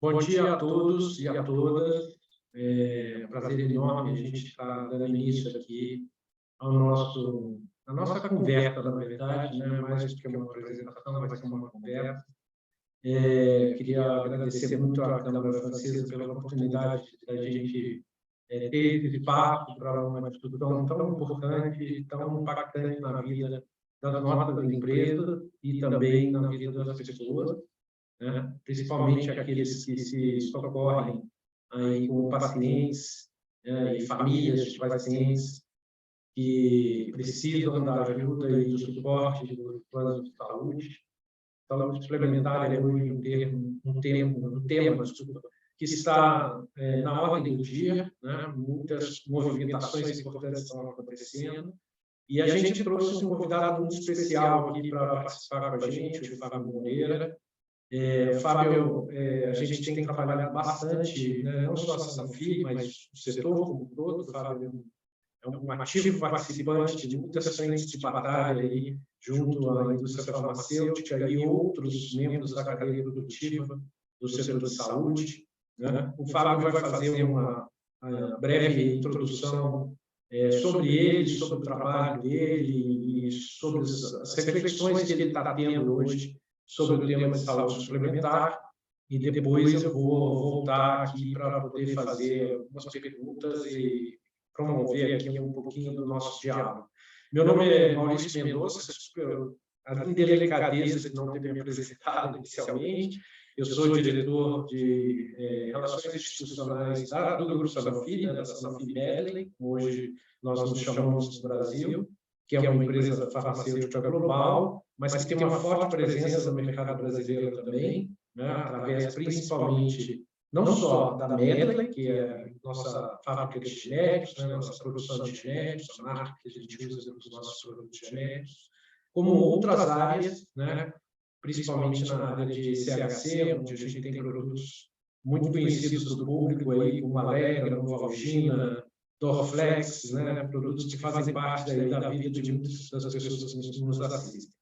Bom dia a todos e a todas. É um prazer enorme a gente estar dando início aqui à nossa conversa, na verdade, né? Mais do que uma apresentação, vai ser uma conversa. Queria agradecer muito à Câmara Francesa pela oportunidade da gente ter esse espaço para uma discussão tão importante, tão impactante na vida das nossas empresas e também na vida das pessoas, né? Principalmente aqueles que se socorrem aí com pacientes, e famílias de pacientes que precisam da ajuda e do suporte dos planos de saúde. Saúde suplementar é hoje um tema desculpa, que está na ordem do dia, né? Muitas movimentações importantes estão acontecendo, e a gente trouxe um convidado muito especial aqui para participar com a gente, o Fábio Moreira. Fábio, a gente tem trabalhado bastante, né, não só a Sanofi, mas o setor como um todo. O Fábio é um ativo participante de muitas frentes de batalha aí, junto à indústria farmacêutica e outros membros da cadeia produtiva do setor de saúde, né? O Fábio vai fazer uma breve introdução sobre ele, sobre o trabalho dele e sobre as reflexões que ele está tendo hoje sobre o tema de saúde suplementar, e depois eu vou voltar aqui para poder fazer algumas perguntas e promover aqui um pouquinho do nosso diálogo. Meu nome é Maurício Mendonça, a indelicadeza de não ter me apresentado inicialmente. Eu sou diretor de Relações Institucionais do Grupo Sanofi, né, da Sanofi Medley, hoje nós nos chamamos no Brasil, que é uma empresa farmacêutica global, mas que tem uma forte presença no mercado brasileiro também, né, através principalmente, não só da Medley, que é nossa fábrica de genéricos, né, nossa produção de genéricos, a marca que a gente usa para os nossos produtos genéricos, como outras áreas, né, principalmente na área de CHC, onde a gente tem produtos muito conhecidos do público, aí, como Allegra, Novalgina, Dorflex, né, produtos que fazem parte da vida de muitas das pessoas que nos assistem.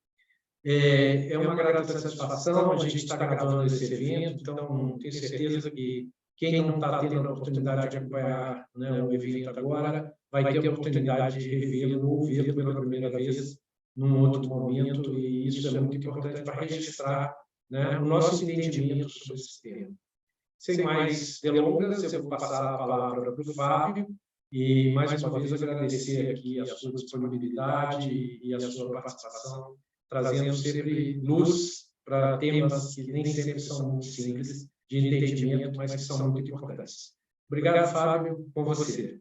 É uma grata satisfação a gente estar gravando esse evento, então tenho certeza que quem não está tendo a oportunidade de acompanhar, né, o evento agora vai ter a oportunidade de revê-lo ou ouvi-lo pela primeira vez num outro momento, e isso é muito importante para registrar, né, o nosso entendimento sobre esse tema. Sem mais delongas, eu vou passar a palavra para o Fábio, e mais uma vez agradecer aqui a sua disponibilidade e a sua participação, trazendo sempre luz para temas que nem sempre são muito simples de entendimento, mas que são muito importantes. Obrigado, Fábio, com você.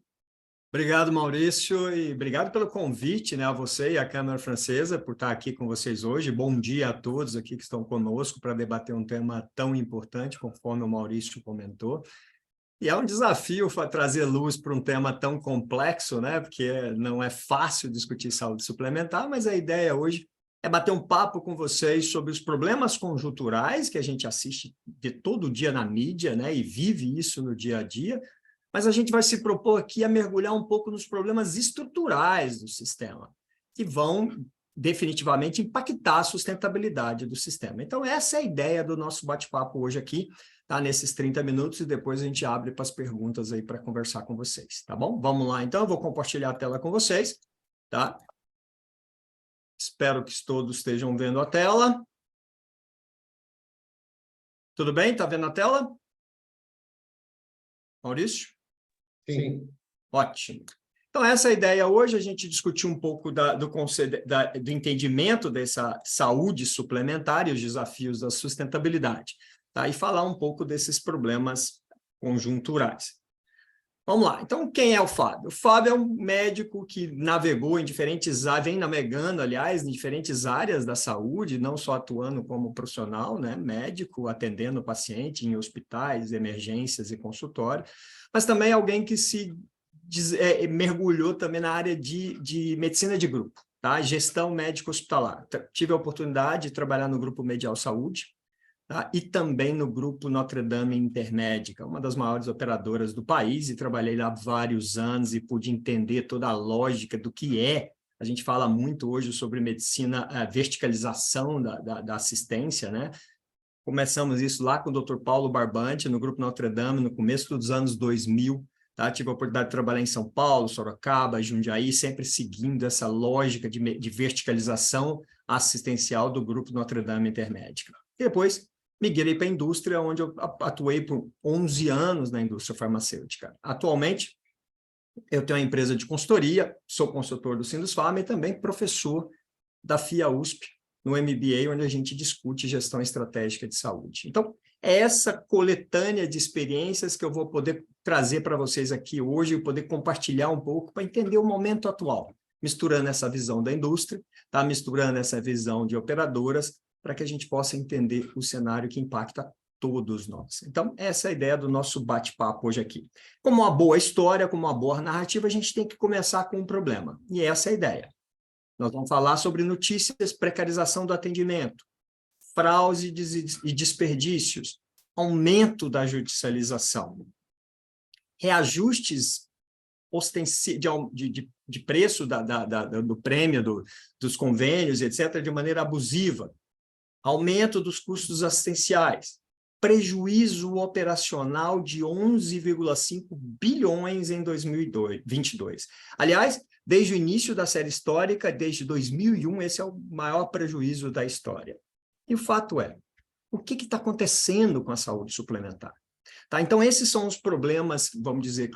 Obrigado, Maurício, e obrigado pelo convite, né, a você e à Câmara Francesa por estar aqui com vocês hoje. Bom dia a todos aqui que estão conosco para debater um tema tão importante, conforme o Maurício comentou. E é um desafio trazer luz para um tema tão complexo, né, porque não é fácil discutir saúde suplementar, mas a ideia hoje é bater um papo com vocês sobre os problemas conjunturais que a gente assiste de todo dia na mídia, né, e vive isso no dia a dia. Mas a gente vai se propor aqui a mergulhar um pouco nos problemas estruturais do sistema, que vão definitivamente impactar a sustentabilidade do sistema. Então, essa é a ideia do nosso bate-papo hoje aqui, tá? Nesses 30 minutos, e depois a gente abre para as perguntas aí para conversar com vocês, tá bom? Vamos lá, então, eu vou compartilhar a tela com vocês, tá? Espero que todos estejam vendo a tela. Tudo bem? Está vendo a tela? Maurício? Sim. Ótimo. Então, essa é a ideia hoje, a gente discutir um pouco do entendimento dessa saúde suplementar e os desafios da sustentabilidade, tá? E falar um pouco desses problemas conjunturais. Vamos lá. Então, quem é o Fábio? O Fábio é um médico que navegou em vem navegando, aliás, em diferentes áreas da saúde, não só atuando como profissional, né, médico, atendendo paciente em hospitais, emergências e consultório, mas também alguém que mergulhou também na área de medicina de grupo, tá? Gestão médico-hospitalar. Tive a oportunidade de trabalhar no Grupo Medial Saúde, tá? E também no Grupo Notre Dame Intermédica, uma das maiores operadoras do país, e trabalhei lá vários anos e pude entender toda a lógica do que é. A gente fala muito hoje sobre medicina, verticalização da assistência, né? Começamos isso lá com o Dr. Paulo Barbante, no Grupo Notre Dame, no começo dos anos 2000. Tá? Tive a oportunidade de trabalhar em São Paulo, Sorocaba, Jundiaí, sempre seguindo essa lógica de verticalização assistencial do Grupo Notre Dame Intermédica. E depois migrei para a indústria, onde eu atuei por 11 anos na indústria farmacêutica. Atualmente, eu tenho uma empresa de consultoria, sou consultor do Sindusfarma e também professor da FIA-USP, no MBA, onde a gente discute gestão estratégica de saúde. Então, é essa coletânea de experiências que eu vou poder trazer para vocês aqui hoje e poder compartilhar um pouco para entender o momento atual, misturando essa visão da indústria, tá? Misturando essa visão de operadoras, para que a gente possa entender o cenário que impacta todos nós. Então, essa é a ideia do nosso bate-papo hoje aqui. Como uma boa história, como uma boa narrativa, a gente tem que começar com um problema, e essa é a ideia. Nós vamos falar sobre notícias, precarização do atendimento, fraudes e desperdícios, aumento da judicialização, reajustes de preço do prêmio, dos convênios, etc., de maneira abusiva, aumento dos custos assistenciais, prejuízo operacional de 11,5 bilhões em 2022. Aliás, desde o início da série histórica, desde 2001, esse é o maior prejuízo da história. E o fato é, o que está acontecendo com a saúde suplementar? Tá? Então, esses são os problemas, vamos dizer,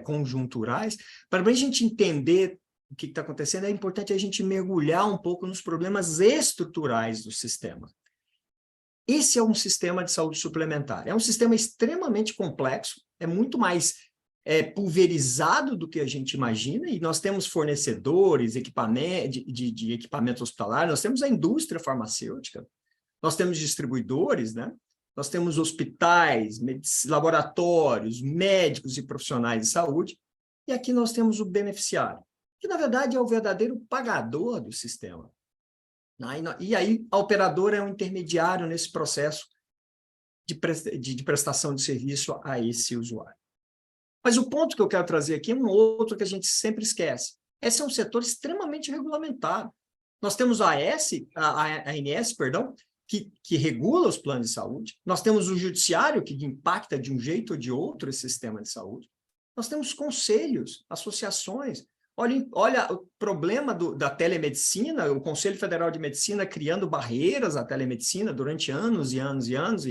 conjunturais. Para a gente entender o que está acontecendo, é importante a gente mergulhar um pouco nos problemas estruturais do sistema. Esse é um sistema de saúde suplementar. É um sistema extremamente complexo, é muito mais pulverizado do que a gente imagina, e nós temos fornecedores de equipamento hospitalar, nós temos a indústria farmacêutica, nós temos distribuidores, né? Nós temos hospitais, laboratórios, médicos e profissionais de saúde, e aqui nós temos o beneficiário, que na verdade é o verdadeiro pagador do sistema. E aí a operadora é um intermediário nesse processo de prestação de serviço a esse usuário. Mas o ponto que eu quero trazer aqui é um outro que a gente sempre esquece. Esse é um setor extremamente regulamentado. Nós temos a ANS, que regula os planos de saúde. Nós temos o judiciário, que impacta de um jeito ou de outro esse sistema de saúde. Nós temos conselhos, associações. Olha o problema da telemedicina, o Conselho Federal de Medicina criando barreiras à telemedicina durante anos e anos e anos,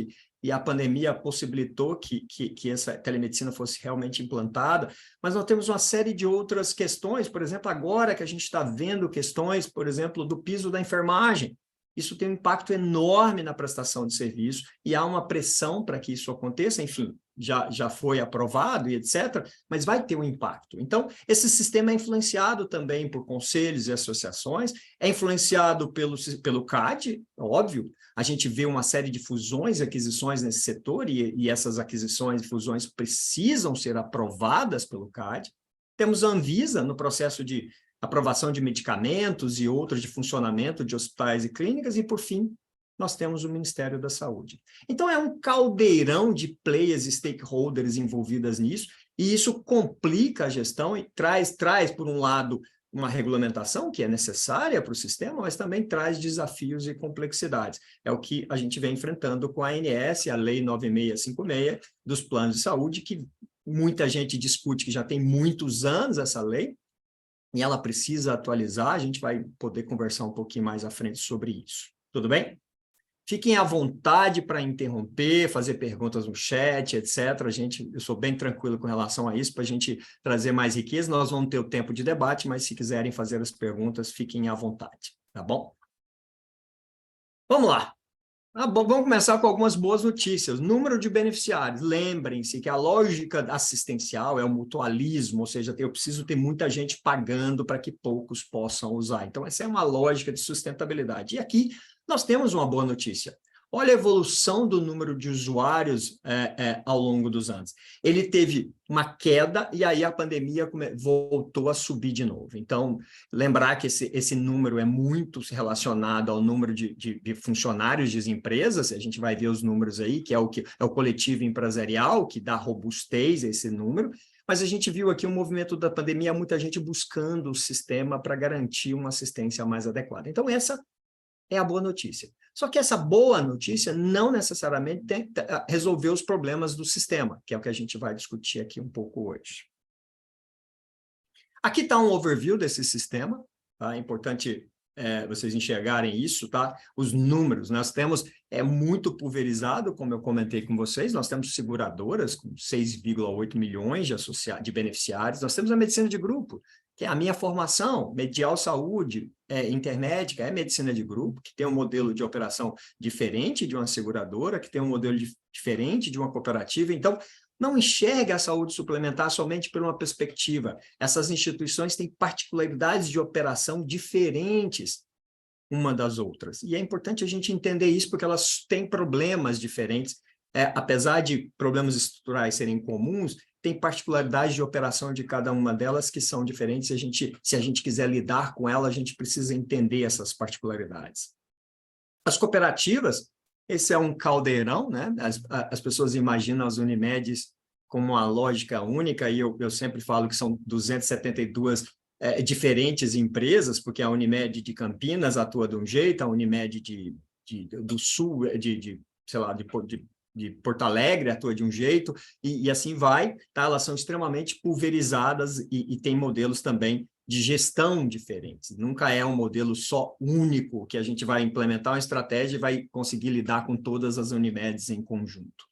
e a pandemia possibilitou que essa telemedicina fosse realmente implantada, mas nós temos uma série de outras questões, por exemplo, agora que a gente está vendo questões, por exemplo, do piso da enfermagem. Isso tem um impacto enorme na prestação de serviço e há uma pressão para que isso aconteça, enfim, já foi aprovado e etc., mas vai ter um impacto. Então, esse sistema é influenciado também por conselhos e associações, é influenciado pelo CAD, óbvio, a gente vê uma série de fusões e aquisições nesse setor e essas aquisições e fusões precisam ser aprovadas pelo CAD. Temos a Anvisa no processo de aprovação de medicamentos e outros de funcionamento de hospitais e clínicas, e, por fim, nós temos o Ministério da Saúde. Então, é um caldeirão de players e stakeholders envolvidas nisso, e isso complica a gestão e traz, por um lado, uma regulamentação que é necessária para o sistema, mas também traz desafios e complexidades. É o que a gente vem enfrentando com a ANS, a Lei 9656, dos planos de saúde, que muita gente discute que já tem muitos anos essa lei, e ela precisa atualizar, a gente vai poder conversar um pouquinho mais à frente sobre isso. Tudo bem? Fiquem à vontade para interromper, fazer perguntas no chat, etc. Eu sou bem tranquilo com relação a isso, para a gente trazer mais riqueza. Nós vamos ter o tempo de debate, mas se quiserem fazer as perguntas, fiquem à vontade, tá bom? Vamos lá. Vamos começar com algumas boas notícias. Número de beneficiários. Lembrem-se que a lógica assistencial é o mutualismo, ou seja, eu preciso ter muita gente pagando para que poucos possam usar. Então, essa é uma lógica de sustentabilidade. E aqui nós temos uma boa notícia. Olha a evolução do número de usuários ao longo dos anos. Ele teve uma queda e aí a pandemia voltou a subir de novo. Então, lembrar que esse número é muito relacionado ao número de funcionários de empresas, a gente vai ver os números aí, que é o coletivo empresarial, que dá robustez a esse número, mas a gente viu aqui um movimento da pandemia, muita gente buscando o sistema para garantir uma assistência mais adequada. Então, essa é a boa notícia. Só que essa boa notícia não necessariamente tem que resolver os problemas do sistema, que é o que a gente vai discutir aqui um pouco hoje. Aqui está um overview desse sistema, tá? É importante vocês enxergarem isso, tá? Os números, nós temos, muito pulverizado, como eu comentei com vocês, nós temos seguradoras com 6,8 milhões de beneficiários, nós temos a medicina de grupo, que é a minha formação, Medial Saúde, Intermédica, é medicina de grupo, que tem um modelo de operação diferente de uma seguradora, que tem um modelo diferente de uma cooperativa, então, não enxerga a saúde suplementar somente por uma perspectiva. Essas instituições têm particularidades de operação diferentes uma das outras. E é importante a gente entender isso, porque elas têm problemas diferentes. Apesar de problemas estruturais serem comuns, tem particularidades de operação de cada uma delas que são diferentes. Se a gente quiser lidar com ela, a gente precisa entender essas particularidades. As cooperativas, esse é um caldeirão, né? As pessoas imaginam as Unimedes como uma lógica única, e eu sempre falo que são 272 diferentes empresas, porque a Unimed de Campinas atua de um jeito, a Unimed do Sul, sei lá, de Porto Alegre atua de um jeito, e assim vai, tá? Elas são extremamente pulverizadas e tem modelos também de gestão diferentes. Nunca é um modelo só único que a gente vai implementar uma estratégia e vai conseguir lidar com todas as Unimedes em conjunto.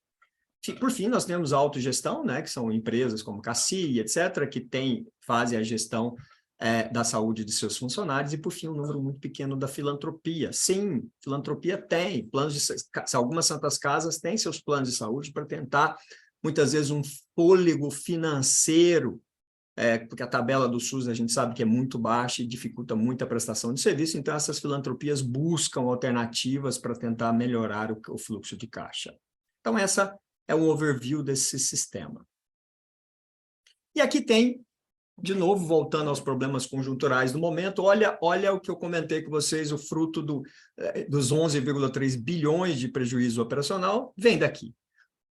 Por fim, nós temos a autogestão, né, que são empresas como CACI, etc., que fazem a gestão da saúde de seus funcionários, e, por fim, um número muito pequeno da filantropia. Sim, filantropia tem planos algumas santas casas têm seus planos de saúde para tentar, muitas vezes, um fôlego financeiro, porque a tabela do SUS a gente sabe que é muito baixa e dificulta muito a prestação de serviço, então essas filantropias buscam alternativas para tentar melhorar o fluxo de caixa. Então, essa é um overview desse sistema. E aqui tem, de novo, voltando aos problemas conjunturais do momento, olha o que eu comentei com vocês, o fruto dos 11,3 bilhões de prejuízo operacional vem daqui.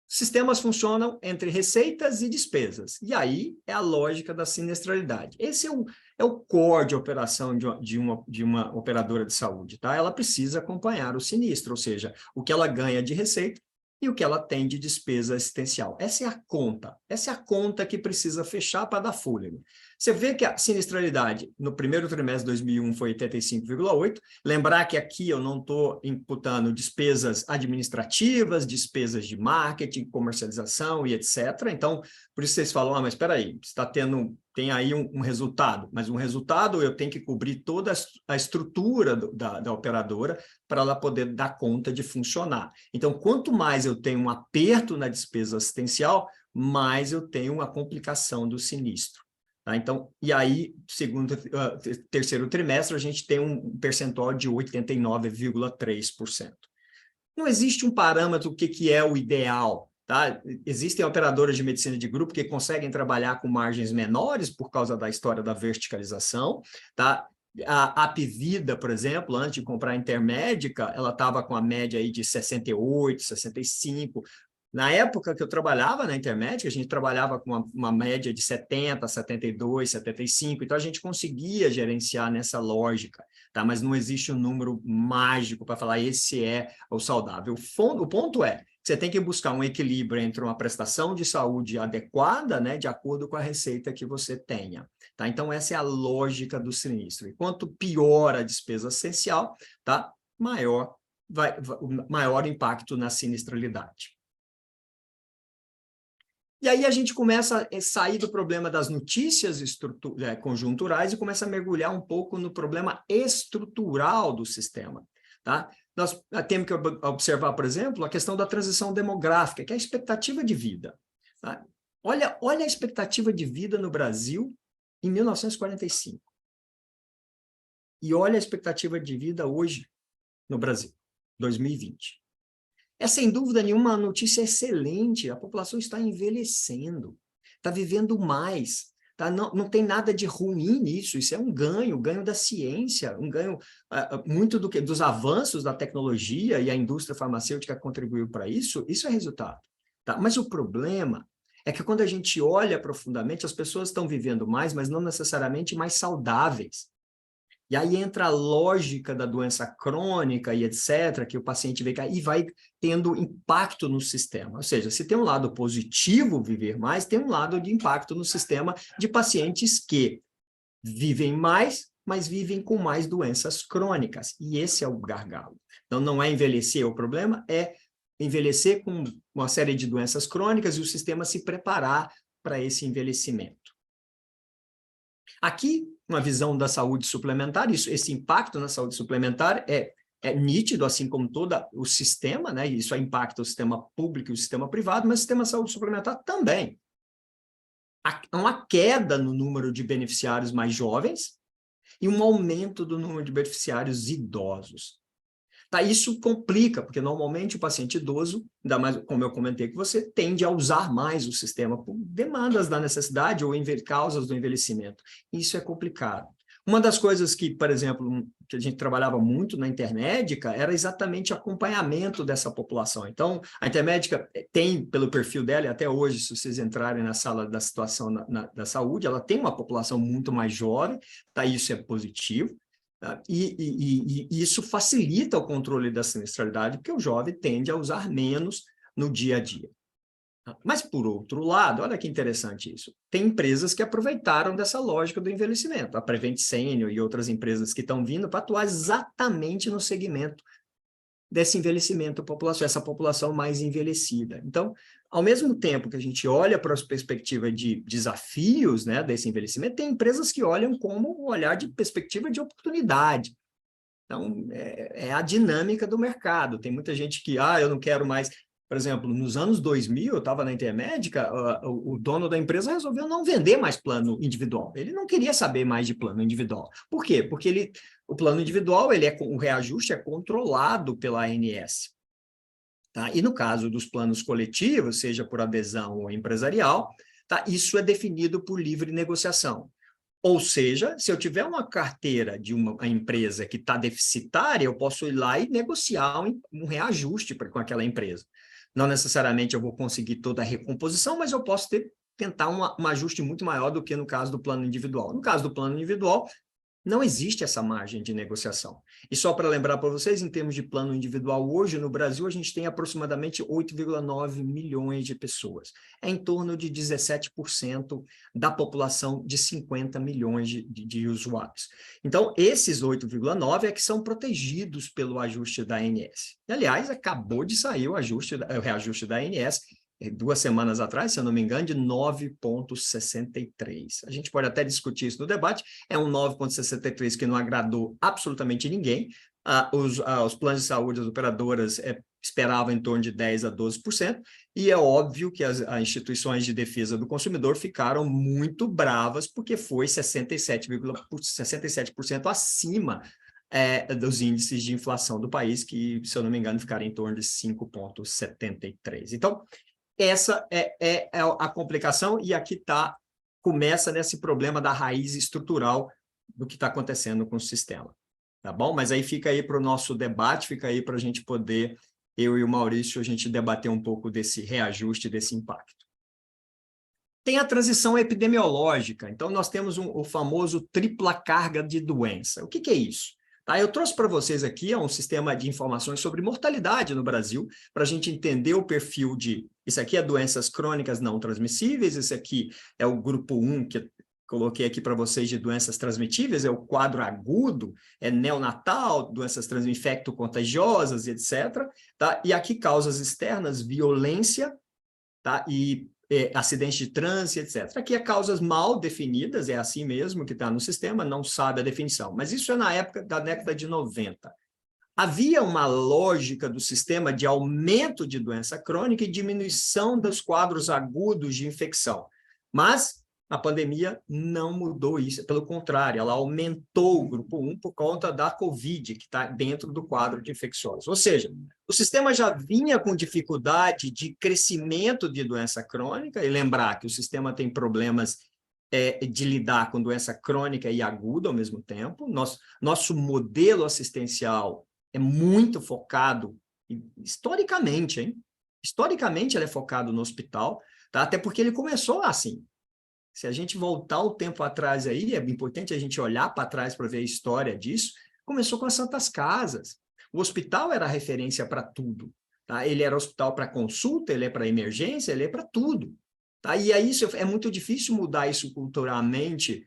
Sistemas funcionam entre receitas e despesas, e aí é a lógica da sinistralidade. Esse é o core de operação de uma operadora de saúde, tá? Ela precisa acompanhar o sinistro, ou seja, o que ela ganha de receita e o que ela tem de despesa assistencial. Essa é a conta que precisa fechar para dar fôlego. Você vê que a sinistralidade no primeiro trimestre de 2001 foi 85,8. Lembrar que aqui eu não estou imputando despesas administrativas, despesas de marketing, comercialização e etc. Então, por isso vocês falam, mas espera aí, tem aí um resultado, mas um resultado eu tenho que cobrir toda a estrutura da operadora para ela poder dar conta de funcionar. Então, quanto mais eu tenho um aperto na despesa assistencial, mais eu tenho uma complicação do sinistro. Tá? Então, e aí, terceiro trimestre, a gente tem um percentual de 89,3%. Não existe um parâmetro do que é o ideal. Tá? Existem operadoras de medicina de grupo que conseguem trabalhar com margens menores por causa da história da verticalização. Tá? A Apvida, por exemplo, antes de comprar a Intermédica, ela estava com a média aí de 68, 65. Na época que eu trabalhava na Intermédica, a gente trabalhava com uma média de 70, 72, 75, então a gente conseguia gerenciar nessa lógica, tá? Mas não existe um número mágico para falar esse é o saudável. O ponto é, você tem que buscar um equilíbrio entre uma prestação de saúde adequada, né, de acordo com a receita que você tenha. Tá? Então, essa é a lógica do sinistro. E quanto pior a despesa essencial, tá? maior o impacto na sinistralidade. E aí a gente começa a sair do problema das notícias conjunturais e começa a mergulhar um pouco no problema estrutural do sistema. Tá? Nós temos que observar, por exemplo, a questão da transição demográfica, que é a expectativa de vida. Tá? Olha a expectativa de vida no Brasil em 1945. E olha a expectativa de vida hoje no Brasil, 2020. É, sem dúvida nenhuma, uma notícia excelente. A população está envelhecendo, está vivendo mais. Tá? Não tem nada de ruim nisso. Isso é um ganho da ciência, um ganho muito dos avanços da tecnologia, e a indústria farmacêutica contribuiu para isso. Isso é resultado. Tá? Mas o problema é que quando a gente olha profundamente, as pessoas estão vivendo mais, mas não necessariamente mais saudáveis. E aí entra a lógica da doença crônica e etc., que o paciente vê e vai tendo impacto no sistema. Ou seja, se tem um lado positivo viver mais, tem um lado de impacto no sistema de pacientes que vivem mais, mas vivem com mais doenças crônicas. E esse é o gargalo. Então, não é envelhecer o problema, é envelhecer com uma série de doenças crônicas e o sistema se preparar para esse envelhecimento. Aqui, uma visão da saúde suplementar, esse impacto na saúde suplementar é nítido, assim como todo o sistema, né? Isso impacta o sistema público e o sistema privado, mas o sistema de saúde suplementar também. Há uma queda no número de beneficiários mais jovens e um aumento do número de beneficiários idosos. Tá, isso complica, porque normalmente o paciente idoso, ainda mais como eu comentei com você, tende a usar mais o sistema por demandas da necessidade ou causas do envelhecimento. Isso é complicado. Uma das coisas que, por exemplo, que a gente trabalhava muito na Intermédica era exatamente acompanhamento dessa população. Então, a Intermédica tem, pelo perfil dela, e até hoje, se vocês entrarem na sala da situação da saúde, ela tem uma população muito mais jovem, tá? Isso é positivo. E isso facilita o controle da sinistralidade, porque o jovem tende a usar menos no dia a dia. Mas, por outro lado, olha que interessante isso, tem empresas que aproveitaram dessa lógica do envelhecimento, a Prevent Senior e outras empresas que estão vindo para atuar exatamente no segmento desse envelhecimento da população, essa população mais envelhecida. Então, ao mesmo tempo que a gente olha para a perspectiva de desafios, né, desse envelhecimento, tem empresas que olham como um olhar de perspectiva de oportunidade. Então, é a dinâmica do mercado. Tem muita gente que, eu não quero mais... Por exemplo, nos anos 2000, eu estava na Intermédica, o dono da empresa resolveu não vender mais plano individual. Ele não queria saber mais de plano individual. Por quê? Porque o plano individual, o reajuste é controlado pela ANS. Tá? E no caso dos planos coletivos, seja por adesão ou empresarial, tá? Isso é definido por livre negociação. Ou seja, se eu tiver uma carteira de uma empresa que está deficitária, eu posso ir lá e negociar um reajuste com aquela empresa. Não necessariamente eu vou conseguir toda a recomposição, mas eu posso tentar um ajuste muito maior do que no caso do plano individual. No caso do plano individual, não existe essa margem de negociação. E só para lembrar para vocês, em termos de plano individual, hoje no Brasil a gente tem aproximadamente 8,9 milhões de pessoas. É em torno de 17% da população de 50 milhões de usuários. Então, esses 8,9 é que são protegidos pelo ajuste da ANS. E, aliás, acabou de sair o reajuste da ANS, 2 semanas atrás, se eu não me engano, de 9,63. A gente pode até discutir isso no debate, é um 9,63 que não agradou absolutamente ninguém. Os planos de saúde, as operadoras esperavam em torno de 10% a 12%, e é óbvio que as instituições de defesa do consumidor ficaram muito bravas, porque foi 67% acima dos índices de inflação do país, que, se eu não me engano, ficaram em torno de 5,73. Então, essa é a complicação, e aqui começa nesse problema da raiz estrutural do que está acontecendo com o sistema, tá bom? Mas aí fica aí para o nosso debate, fica aí para a gente poder, eu e o Maurício, a gente debater um pouco desse reajuste, desse impacto. Tem a transição epidemiológica, então nós temos o famoso tripla carga de doença. O que é isso? Tá, eu trouxe para vocês aqui um sistema de informações sobre mortalidade no Brasil, para a gente entender o perfil de... Isso aqui é doenças crônicas não transmissíveis, esse aqui é o grupo 1, que eu coloquei aqui para vocês, de doenças transmitíveis, é o quadro agudo, é neonatal, doenças infecto-contagiosas, etc. Tá? E aqui causas externas, violência, tá? E acidentes de trânsito, etc. Aqui é causas mal definidas, é assim mesmo que está no sistema, não sabe a definição. Mas isso é na época da década de 90. Havia uma lógica do sistema de aumento de doença crônica e diminuição dos quadros agudos de infecção. Mas a pandemia não mudou isso, pelo contrário, ela aumentou o grupo 1 por conta da Covid, que está dentro do quadro de infecções. Ou seja, o sistema já vinha com dificuldade de crescimento de doença crônica, e lembrar que o sistema tem problemas de lidar com doença crônica e aguda ao mesmo tempo. Nosso modelo assistencial é muito focado, historicamente, hein? Historicamente ele é focado no hospital, tá? Até porque ele começou assim. Se a gente voltar o tempo atrás aí, é importante a gente olhar para trás para ver a história disso, começou com as Santas Casas. O hospital era a referência para tudo. Tá? Ele era hospital para consulta, ele é para emergência, ele é para tudo. Tá? E aí isso, é muito difícil mudar isso culturalmente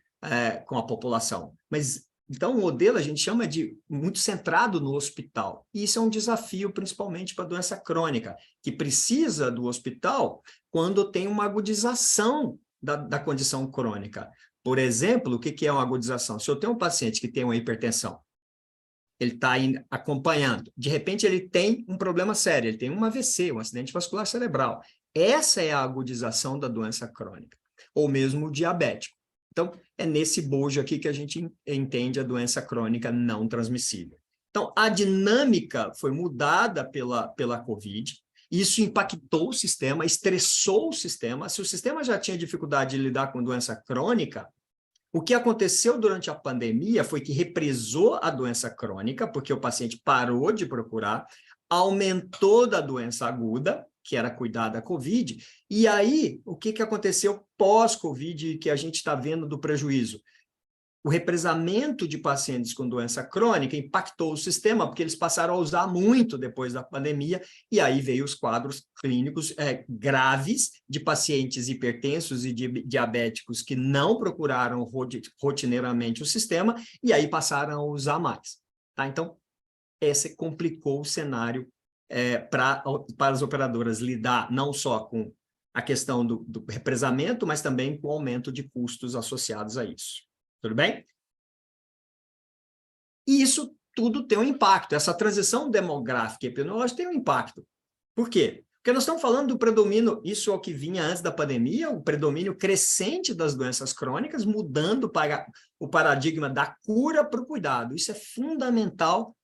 com a população. Mas, então, o modelo a gente chama de muito centrado no hospital. E isso é um desafio, principalmente para a doença crônica, que precisa do hospital quando tem uma agudização da condição crônica. Por exemplo, o que é uma agudização? Se eu tenho um paciente que tem uma hipertensão, ele está acompanhando, de repente ele tem um problema sério, ele tem um AVC, um acidente vascular cerebral. Essa é a agudização da doença crônica, ou mesmo o diabético. Então, é nesse bojo aqui que a gente entende a doença crônica não transmissível. Então, a dinâmica foi mudada pela COVID, isso impactou o sistema, estressou o sistema. Se o sistema já tinha dificuldade de lidar com doença crônica, o que aconteceu durante a pandemia foi que represou a doença crônica, porque o paciente parou de procurar, aumentou da doença aguda, que era cuidar da COVID, e aí, o que aconteceu pós-COVID que a gente está vendo do prejuízo? O represamento de pacientes com doença crônica impactou o sistema, porque eles passaram a usar muito depois da pandemia, e aí veio os quadros clínicos graves de pacientes hipertensos e diabéticos que não procuraram rotineiramente o sistema, e aí passaram a usar mais. Tá? Então, esse complicou o cenário para as operadoras lidar não só com a questão do represamento, mas também com o aumento de custos associados a isso. Tudo bem? E isso tudo tem um impacto. Essa transição demográfica e epidemiológica tem um impacto. Por quê? Porque nós estamos falando do predomínio, isso é o que vinha antes da pandemia, o predomínio crescente das doenças crônicas, mudando para o paradigma da cura para o cuidado. Isso é fundamental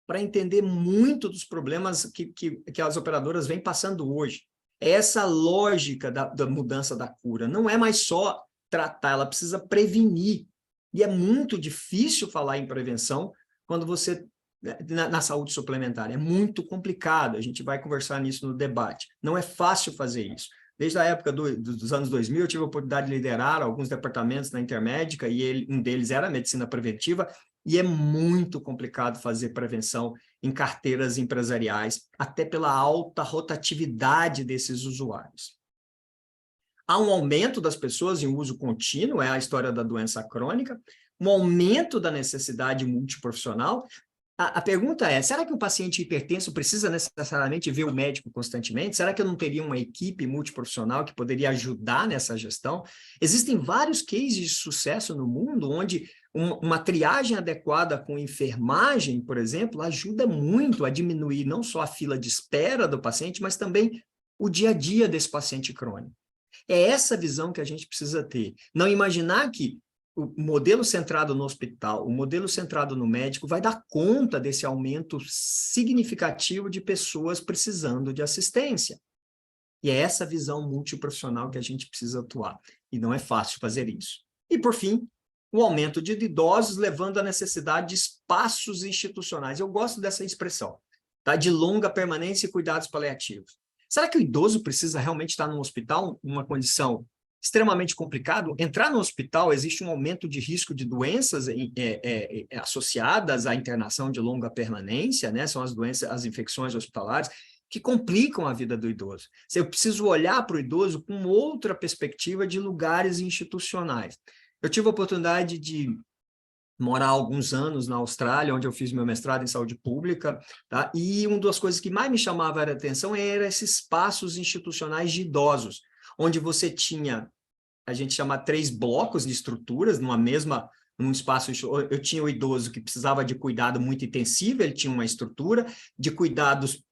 para entender muito dos problemas que as operadoras vêm passando hoje. É essa lógica da mudança da cura. Não é mais só tratar, ela precisa prevenir. E é muito difícil falar em prevenção quando você, na saúde suplementar, é muito complicado, a gente vai conversar nisso no debate. Não é fácil fazer isso. Desde a época dos anos 2000, eu tive a oportunidade de liderar alguns departamentos na Intermédica, e um deles era a medicina preventiva, e é muito complicado fazer prevenção em carteiras empresariais, até pela alta rotatividade desses usuários. Há um aumento das pessoas em uso contínuo, é a história da doença crônica, um aumento da necessidade multiprofissional. A pergunta é, será que o paciente hipertenso precisa necessariamente ver o médico constantemente? Será que eu não teria uma equipe multiprofissional que poderia ajudar nessa gestão? Existem vários cases de sucesso no mundo onde uma triagem adequada com enfermagem, por exemplo, ajuda muito a diminuir não só a fila de espera do paciente, mas também o dia a dia desse paciente crônico. É essa visão que a gente precisa ter. Não imaginar que o modelo centrado no hospital, o modelo centrado no médico, vai dar conta desse aumento significativo de pessoas precisando de assistência. E é essa visão multiprofissional que a gente precisa atuar. E não é fácil fazer isso. E, por fim, o aumento de idosos levando à necessidade de espaços institucionais. Eu gosto dessa expressão, tá? De longa permanência e cuidados paliativos. Será que o idoso precisa realmente estar num hospital, uma condição extremamente complicada? Entrar no hospital, existe um aumento de risco de doenças associadas à internação de longa permanência, né? São as doenças, as infecções hospitalares, que complicam a vida do idoso. Eu preciso olhar para o idoso com outra perspectiva de lugares institucionais. Eu tive a oportunidade de morar alguns anos na Austrália, onde eu fiz meu mestrado em saúde pública, tá? E uma das coisas que mais me chamava a atenção era esses espaços institucionais de idosos, onde você tinha, a gente chama 3 blocos de estruturas, num espaço. Eu tinha o idoso que precisava de cuidado muito intensivo, ele tinha uma estrutura de cuidados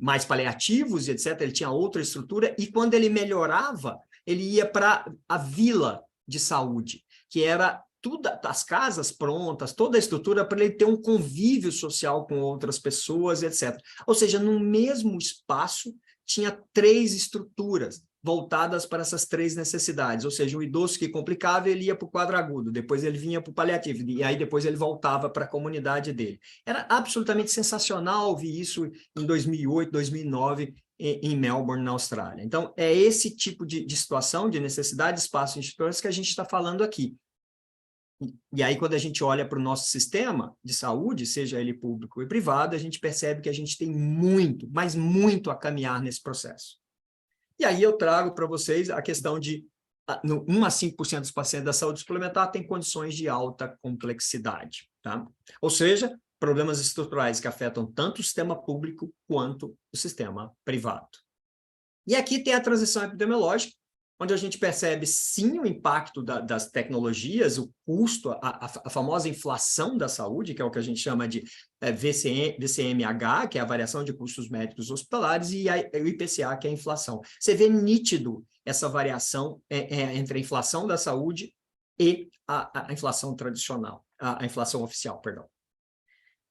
mais paliativos, etc., ele tinha outra estrutura, e quando ele melhorava, ele ia para a vila de saúde, que era tudo, as casas prontas, toda a estrutura para ele ter um convívio social com outras pessoas, etc. Ou seja, no mesmo espaço tinha 3 estruturas voltadas para essas 3 necessidades. Ou seja, o idoso que complicava, ele ia para o quadro agudo, depois ele vinha para o paliativo, e aí depois ele voltava para a comunidade dele. Era absolutamente sensacional ouvir isso em 2008, 2009, em Melbourne, na Austrália. Então, é esse tipo de situação, de necessidade de espaço institucional que a gente está falando aqui. E aí, quando a gente olha para o nosso sistema de saúde, seja ele público e privado, a gente percebe que a gente tem muito, mas muito a caminhar nesse processo. E aí eu trago para vocês a questão de 1 a 5% dos pacientes da saúde suplementar têm condições de alta complexidade, tá? Ou seja, problemas estruturais que afetam tanto o sistema público quanto o sistema privado. E aqui tem a transição epidemiológica, onde a gente percebe, sim, o impacto das tecnologias, o custo, a famosa inflação da saúde, que é o que a gente chama de VCMH, que é a variação de custos médicos hospitalares, e o IPCA, que é a inflação. Você vê nítido essa variação entre a inflação da saúde e a inflação tradicional, a inflação oficial, perdão.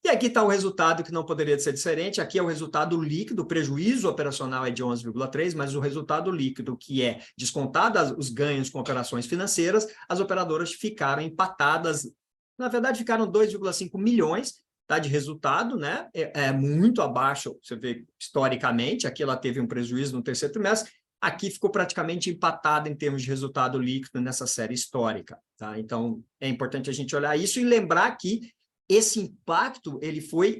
E aqui está o resultado que não poderia ser diferente. Aqui é o resultado líquido, o prejuízo operacional é de 11,3, mas o resultado líquido, que é descontado os ganhos com operações financeiras, as operadoras ficaram empatadas, na verdade ficaram 2,5 milhões, tá, de resultado, né? É muito abaixo, você vê historicamente, aqui ela teve um prejuízo no terceiro trimestre, aqui ficou praticamente empatado em termos de resultado líquido nessa série histórica, tá? Então, é importante a gente olhar isso e lembrar que esse impacto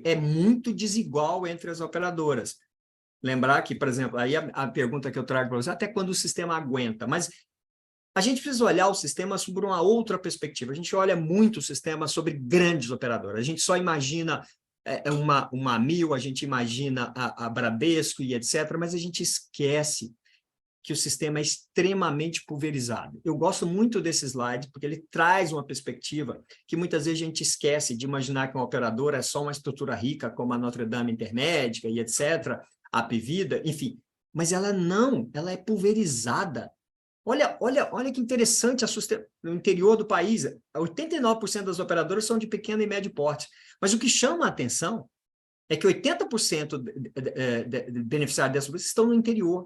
é muito desigual entre as operadoras. Lembrar que, por exemplo, aí a pergunta que eu trago para você, até quando o sistema aguenta, mas a gente precisa olhar o sistema sobre uma outra perspectiva. A gente olha muito o sistema sobre grandes operadoras. A gente só imagina uma Amil, a gente imagina a Bradesco e etc., mas a gente esquece que o sistema é extremamente pulverizado. Eu gosto muito desse slide, porque ele traz uma perspectiva que muitas vezes a gente esquece de imaginar que uma operadora é só uma estrutura rica, como a Notre Dame Intermédica e etc., a Apvida, enfim. Mas ela não, ela é pulverizada. Olha que interessante no interior do país, 89% das operadoras são de pequeno e médio porte, mas o que chama a atenção é que 80% de beneficiários dessas estão no interior.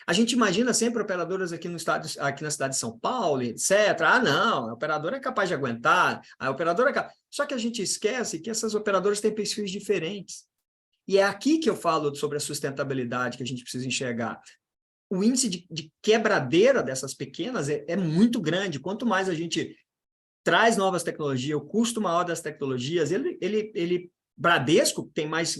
A gente imagina sempre operadoras aqui na cidade de São Paulo, etc. Ah, não, a operadora é capaz de aguentar, a operadora é capaz... Só que a gente esquece que essas operadoras têm perfis diferentes. E é aqui que eu falo sobre a sustentabilidade que a gente precisa enxergar. O índice de quebradeira dessas pequenas é muito grande. Quanto mais a gente traz novas tecnologias, o custo maior das tecnologias, Bradesco tem mais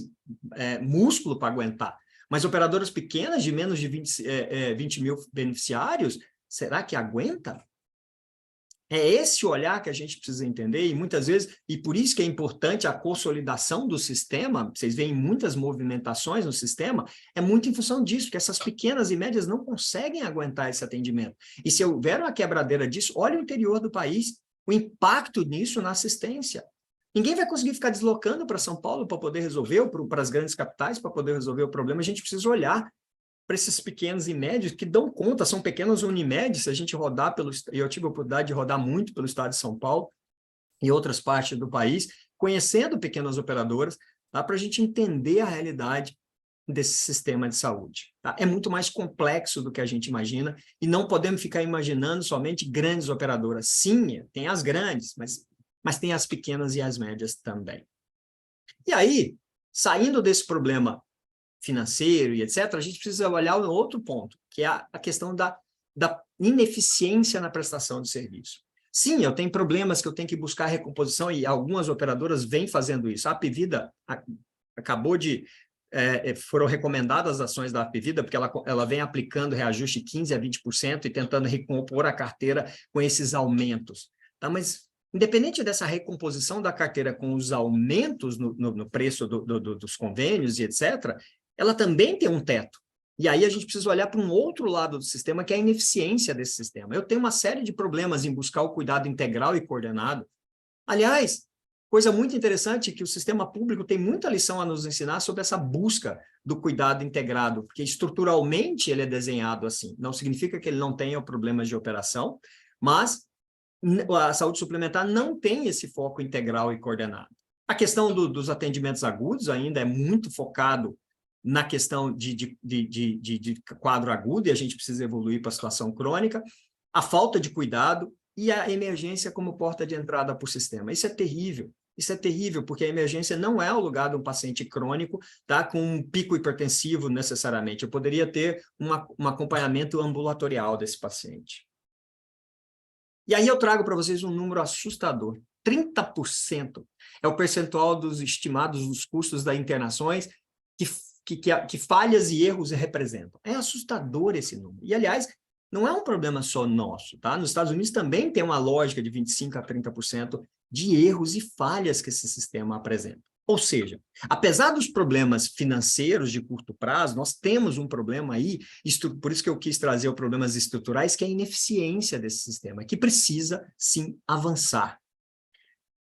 músculo para aguentar. Mas operadoras pequenas, de menos de 20 mil beneficiários, será que aguenta? É esse olhar que a gente precisa entender, e muitas vezes, e por isso que é importante a consolidação do sistema, vocês veem muitas movimentações no sistema, é muito em função disso, que essas pequenas e médias não conseguem aguentar esse atendimento. E se houver uma quebradeira disso, olha o interior do país, o impacto nisso na assistência. Ninguém vai conseguir ficar deslocando para São Paulo para poder resolver, ou para as grandes capitais para poder resolver o problema. A gente precisa olhar para esses pequenos e médios que dão conta, são pequenos Unimed, se a gente rodar eu tive a oportunidade de rodar muito pelo estado de São Paulo e outras partes do país, conhecendo pequenas operadoras, tá, para a gente entender a realidade desse sistema de saúde. Tá? É muito mais complexo do que a gente imagina e não podemos ficar imaginando somente grandes operadoras. Sim, tem as grandes, mas tem as pequenas e as médias também. E aí, saindo desse problema financeiro e etc., a gente precisa olhar um outro ponto, que é a questão da ineficiência na prestação de serviço. Sim, eu tenho problemas que eu tenho que buscar recomposição e algumas operadoras vêm fazendo isso. A Apvida acabou de... foram recomendadas as ações da Apvida, porque ela vem aplicando reajuste 15% a 20% e tentando recompor a carteira com esses aumentos. Tá? Mas independente dessa recomposição da carteira com os aumentos no preço dos convênios e etc., ela também tem um teto. E aí a gente precisa olhar para um outro lado do sistema, que é a ineficiência desse sistema. Eu tenho uma série de problemas em buscar o cuidado integral e coordenado. Aliás, coisa muito interessante que o sistema público tem muita lição a nos ensinar sobre essa busca do cuidado integrado, porque estruturalmente ele é desenhado assim. Não significa que ele não tenha problemas de operação, mas a saúde suplementar não tem esse foco integral e coordenado. A questão dos atendimentos agudos ainda é muito focado na questão de quadro agudo, e a gente precisa evoluir para a situação crônica, a falta de cuidado e a emergência como porta de entrada para o sistema. Isso é terrível. Isso é terrível, porque a emergência não é o lugar de um paciente crônico, tá, com um pico hipertensivo necessariamente. Eu poderia ter um acompanhamento ambulatorial desse paciente. E aí eu trago para vocês um número assustador. 30% é o percentual dos estimados dos custos das internações que falhas e erros representam. É assustador esse número. E, aliás, não é um problema só nosso, tá? Nos Estados Unidos também tem uma lógica de 25% a 30% de erros e falhas que esse sistema apresenta. Ou seja, apesar dos problemas financeiros de curto prazo, nós temos um problema aí, por isso que eu quis trazer os problemas estruturais, que é a ineficiência desse sistema, que precisa, sim, avançar.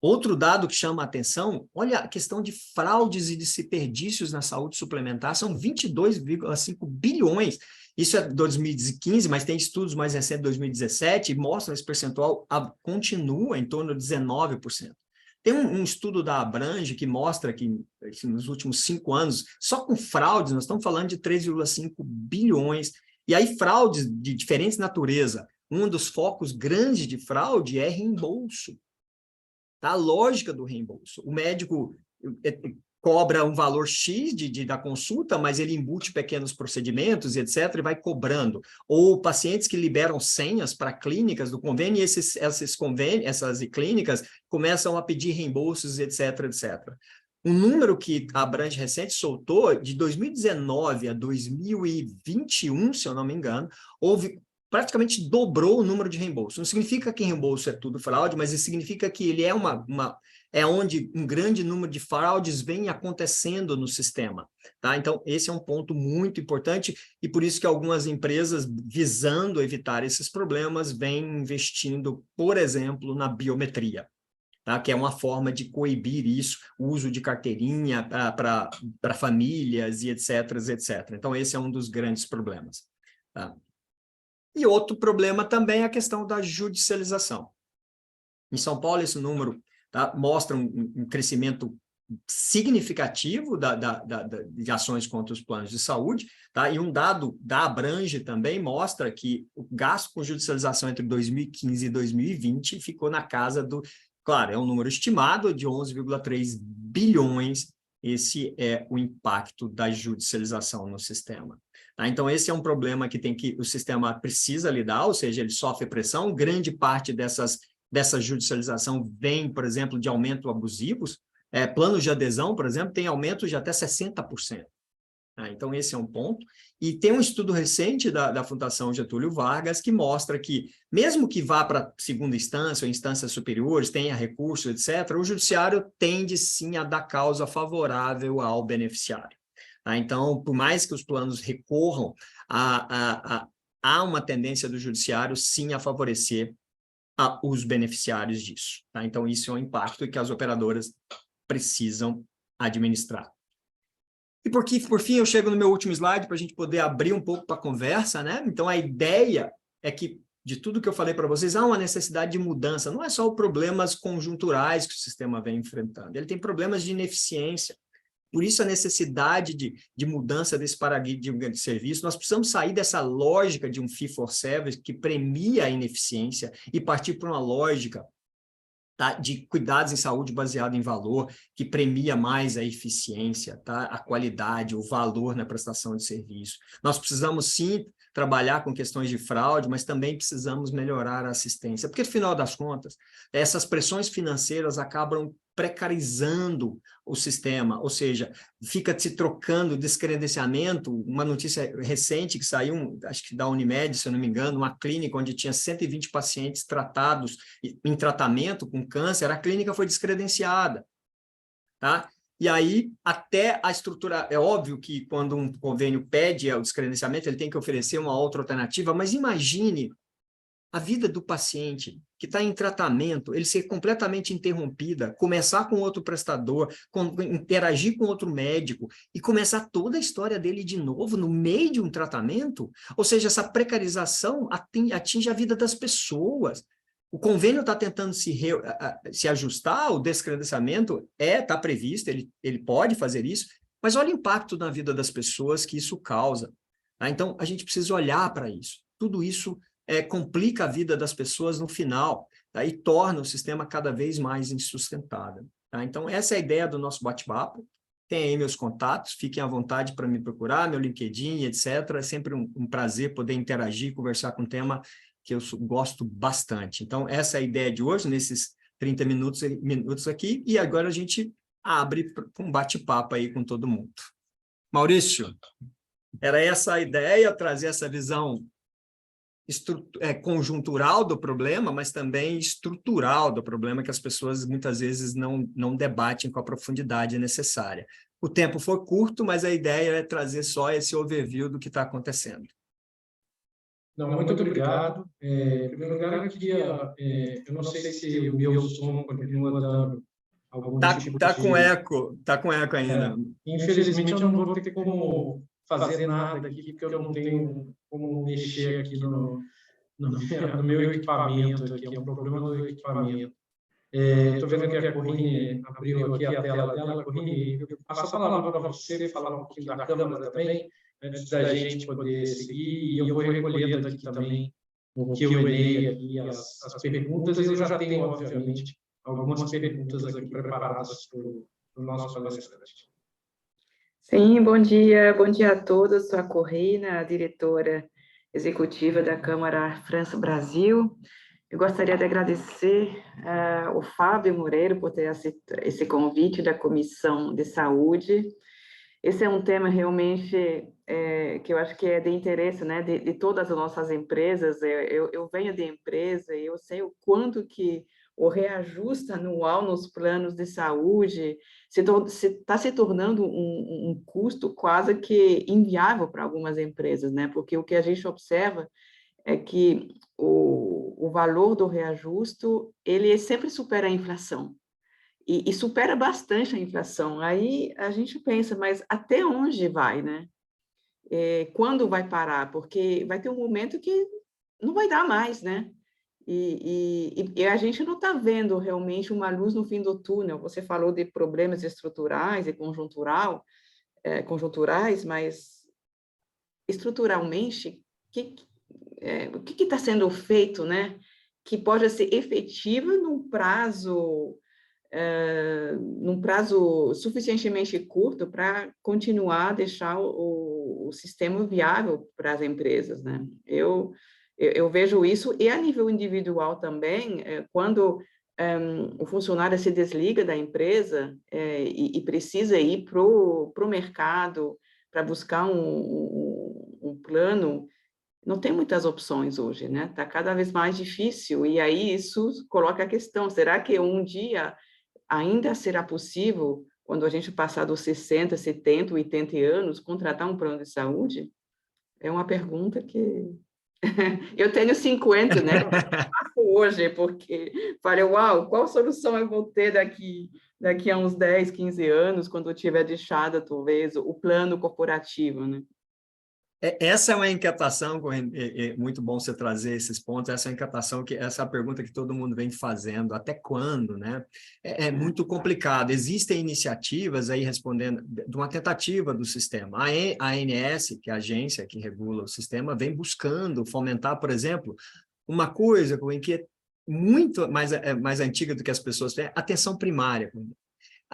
Outro dado que chama a atenção, olha a questão de fraudes e desperdícios na saúde suplementar, são 22,5 bilhões. Isso é 2015, mas tem estudos mais recentes de 2017 e mostram esse percentual continua em torno de 19%. Tem um estudo da Abrange que mostra que nos últimos 5 anos, só com fraudes, nós estamos falando de 3,5 bilhões. E aí fraudes de diferentes natureza. Um dos focos grandes de fraude é reembolso. Tá? A lógica do reembolso. O médico cobra um valor X da consulta, mas ele embute pequenos procedimentos e etc., e vai cobrando. Ou pacientes que liberam senhas para clínicas do convênio, e essas clínicas começam a pedir reembolsos, etc., etc. Um número que a Abrange recente soltou, de 2019 a 2021, se eu não me engano, praticamente dobrou o número de reembolsos. Não significa que reembolso é tudo fraude, mas isso significa que ele é onde um grande número de fraudes vem acontecendo no sistema. Tá? Então, esse é um ponto muito importante e por isso que algumas empresas, visando evitar esses problemas, vêm investindo, por exemplo, na biometria. Tá? Que é uma forma de coibir isso, o uso de carteirinha para famílias e etc., etc. Então, esse é um dos grandes problemas. Tá? E outro problema também é a questão da judicialização. Em São Paulo, esse número mostra um crescimento significativo de ações contra os planos de saúde, tá? E um dado da Abrange também mostra que o gasto com judicialização entre 2015 e 2020 ficou na casa do... Claro, é um número estimado de 11,3 bilhões. Esse é o impacto da judicialização no sistema. Tá? Então, esse é um problema que o sistema precisa lidar, ou seja, ele sofre pressão. Grande parte dessa judicialização vem, por exemplo, de aumento abusivos. Planos de adesão, por exemplo, tem aumento de até 60%. Tá? Então, esse é um ponto. E tem um estudo recente da Fundação Getúlio Vargas que mostra que, mesmo que vá para segunda instância ou instâncias superiores, tenha recurso, etc., o judiciário tende, sim, a dar causa favorável ao beneficiário. Tá? Então, por mais que os planos recorram, há uma tendência do judiciário, sim, a favorecer os beneficiários disso. Tá? Então, isso é um impacto que as operadoras precisam administrar. E por fim, eu chego no meu último slide para a gente poder abrir um pouco para a conversa, né? Então, a ideia é que, de tudo que eu falei para vocês, há uma necessidade de mudança. Não é só os problemas conjunturais que o sistema vem enfrentando, ele tem problemas de ineficiência. Por isso, a necessidade de mudança desse paradigma de serviço. Nós precisamos sair dessa lógica de um fee-for-service que premia a ineficiência e partir para uma lógica, tá, de cuidados em saúde baseado em valor, que premia mais a eficiência, tá, a qualidade, o valor na prestação de serviço. Nós precisamos, sim, trabalhar com questões de fraude, mas também precisamos melhorar a assistência, porque, afinal das contas, essas pressões financeiras acabam precarizando o sistema, ou seja, fica se trocando descredenciamento. Uma notícia recente que saiu, acho que da Unimed, se eu não me engano, uma clínica onde tinha 120 pacientes tratados em tratamento com câncer, a clínica foi descredenciada, tá? E aí, até a estrutura... É óbvio que quando um convênio pede o descredenciamento, ele tem que oferecer uma outra alternativa, mas imagine a vida do paciente que está em tratamento, ele ser completamente interrompida, começar com outro prestador, interagir com outro médico e começar toda a história dele de novo no meio de um tratamento. Ou seja, essa precarização atinge a vida das pessoas. O convênio está tentando se ajustar, o descredenciamento está previsto, ele pode fazer isso, mas olha o impacto na vida das pessoas que isso causa. Tá? Então, a gente precisa olhar para isso. Tudo isso complica a vida das pessoas no final, tá? E torna o sistema cada vez mais insustentável. tá? Então, essa é a ideia do nosso bate-papo. Tem aí meus contatos, fiquem à vontade para me procurar, meu LinkedIn, etc. É sempre um prazer poder interagir, conversar com um tema que eu gosto bastante. Então, essa é a ideia de hoje, nesses 30 minutos aqui, e agora a gente abre para um bate-papo aí com todo mundo. Maurício, era essa a ideia, trazer essa visão conjuntural do problema, mas também estrutural do problema, que as pessoas muitas vezes não debatem com a profundidade necessária. O tempo foi curto, mas a ideia é trazer só esse overview do que está acontecendo. Não, muito obrigado. Em primeiro lugar, eu queria... eu não sei se o meu som continua dando algum tipo Tá de... com eco ainda. Infelizmente, eu não vou ter como fazer nada aqui, porque eu não tenho como mexer aqui no meu equipamento, aqui, é um problema do equipamento. Estou vendo que a Corrine abriu aqui a tela dela. Corrine, eu passo a palavra para você falar um pouquinho da Câmara também, antes da gente poder seguir, e eu vou recolhendo aqui também o Q&A aqui, as perguntas, e eu já tenho, obviamente, algumas perguntas aqui preparadas para o nosso palestrante. Sim, bom dia a todos. Sou a Corrina, a diretora executiva da Câmara França-Brasil. Eu gostaria de agradecer ao Fábio Moreira por ter aceito esse convite da Comissão de Saúde. Esse é um tema realmente que eu acho que é de interesse, né, de todas as nossas empresas. Eu venho de empresa e eu sei o quanto que o reajuste anual nos planos de saúde está se tornando um custo quase que inviável para algumas empresas, né? Porque o que a gente observa é que o valor do reajuste, ele sempre supera a inflação, e supera bastante a inflação. Aí a gente pensa, mas até onde vai, né? Quando vai parar? Porque vai ter um momento que não vai dar mais, né? E a gente não está vendo realmente uma luz no fim do túnel. Você falou de problemas estruturais e conjunturais, mas estruturalmente, o que está sendo feito, né? Que pode ser efetiva num prazo suficientemente curto para continuar a deixar o sistema viável para as empresas, né? Eu vejo isso, e a nível individual também, quando o funcionário se desliga da empresa e precisa ir para o mercado para buscar um plano, não tem muitas opções hoje, né? Está cada vez mais difícil, e aí isso coloca a questão, será que um dia ainda será possível, quando a gente passar dos 60, 70, 80 anos, contratar um plano de saúde? É uma pergunta que... Eu tenho 50, né? Hoje, porque falei, uau, qual solução eu vou ter daqui a uns 10, 15 anos, quando eu tiver deixado, talvez, o plano corporativo, né? Essa é uma inquietação, é muito bom você trazer esses pontos, essa é uma inquietação, essa é a pergunta que todo mundo vem fazendo, até quando, né? É muito complicado, existem iniciativas aí respondendo, de uma tentativa do sistema. A ANS, que é a agência que regula o sistema, vem buscando fomentar, por exemplo, uma coisa que é muito mais antiga do que as pessoas têm, atenção primária.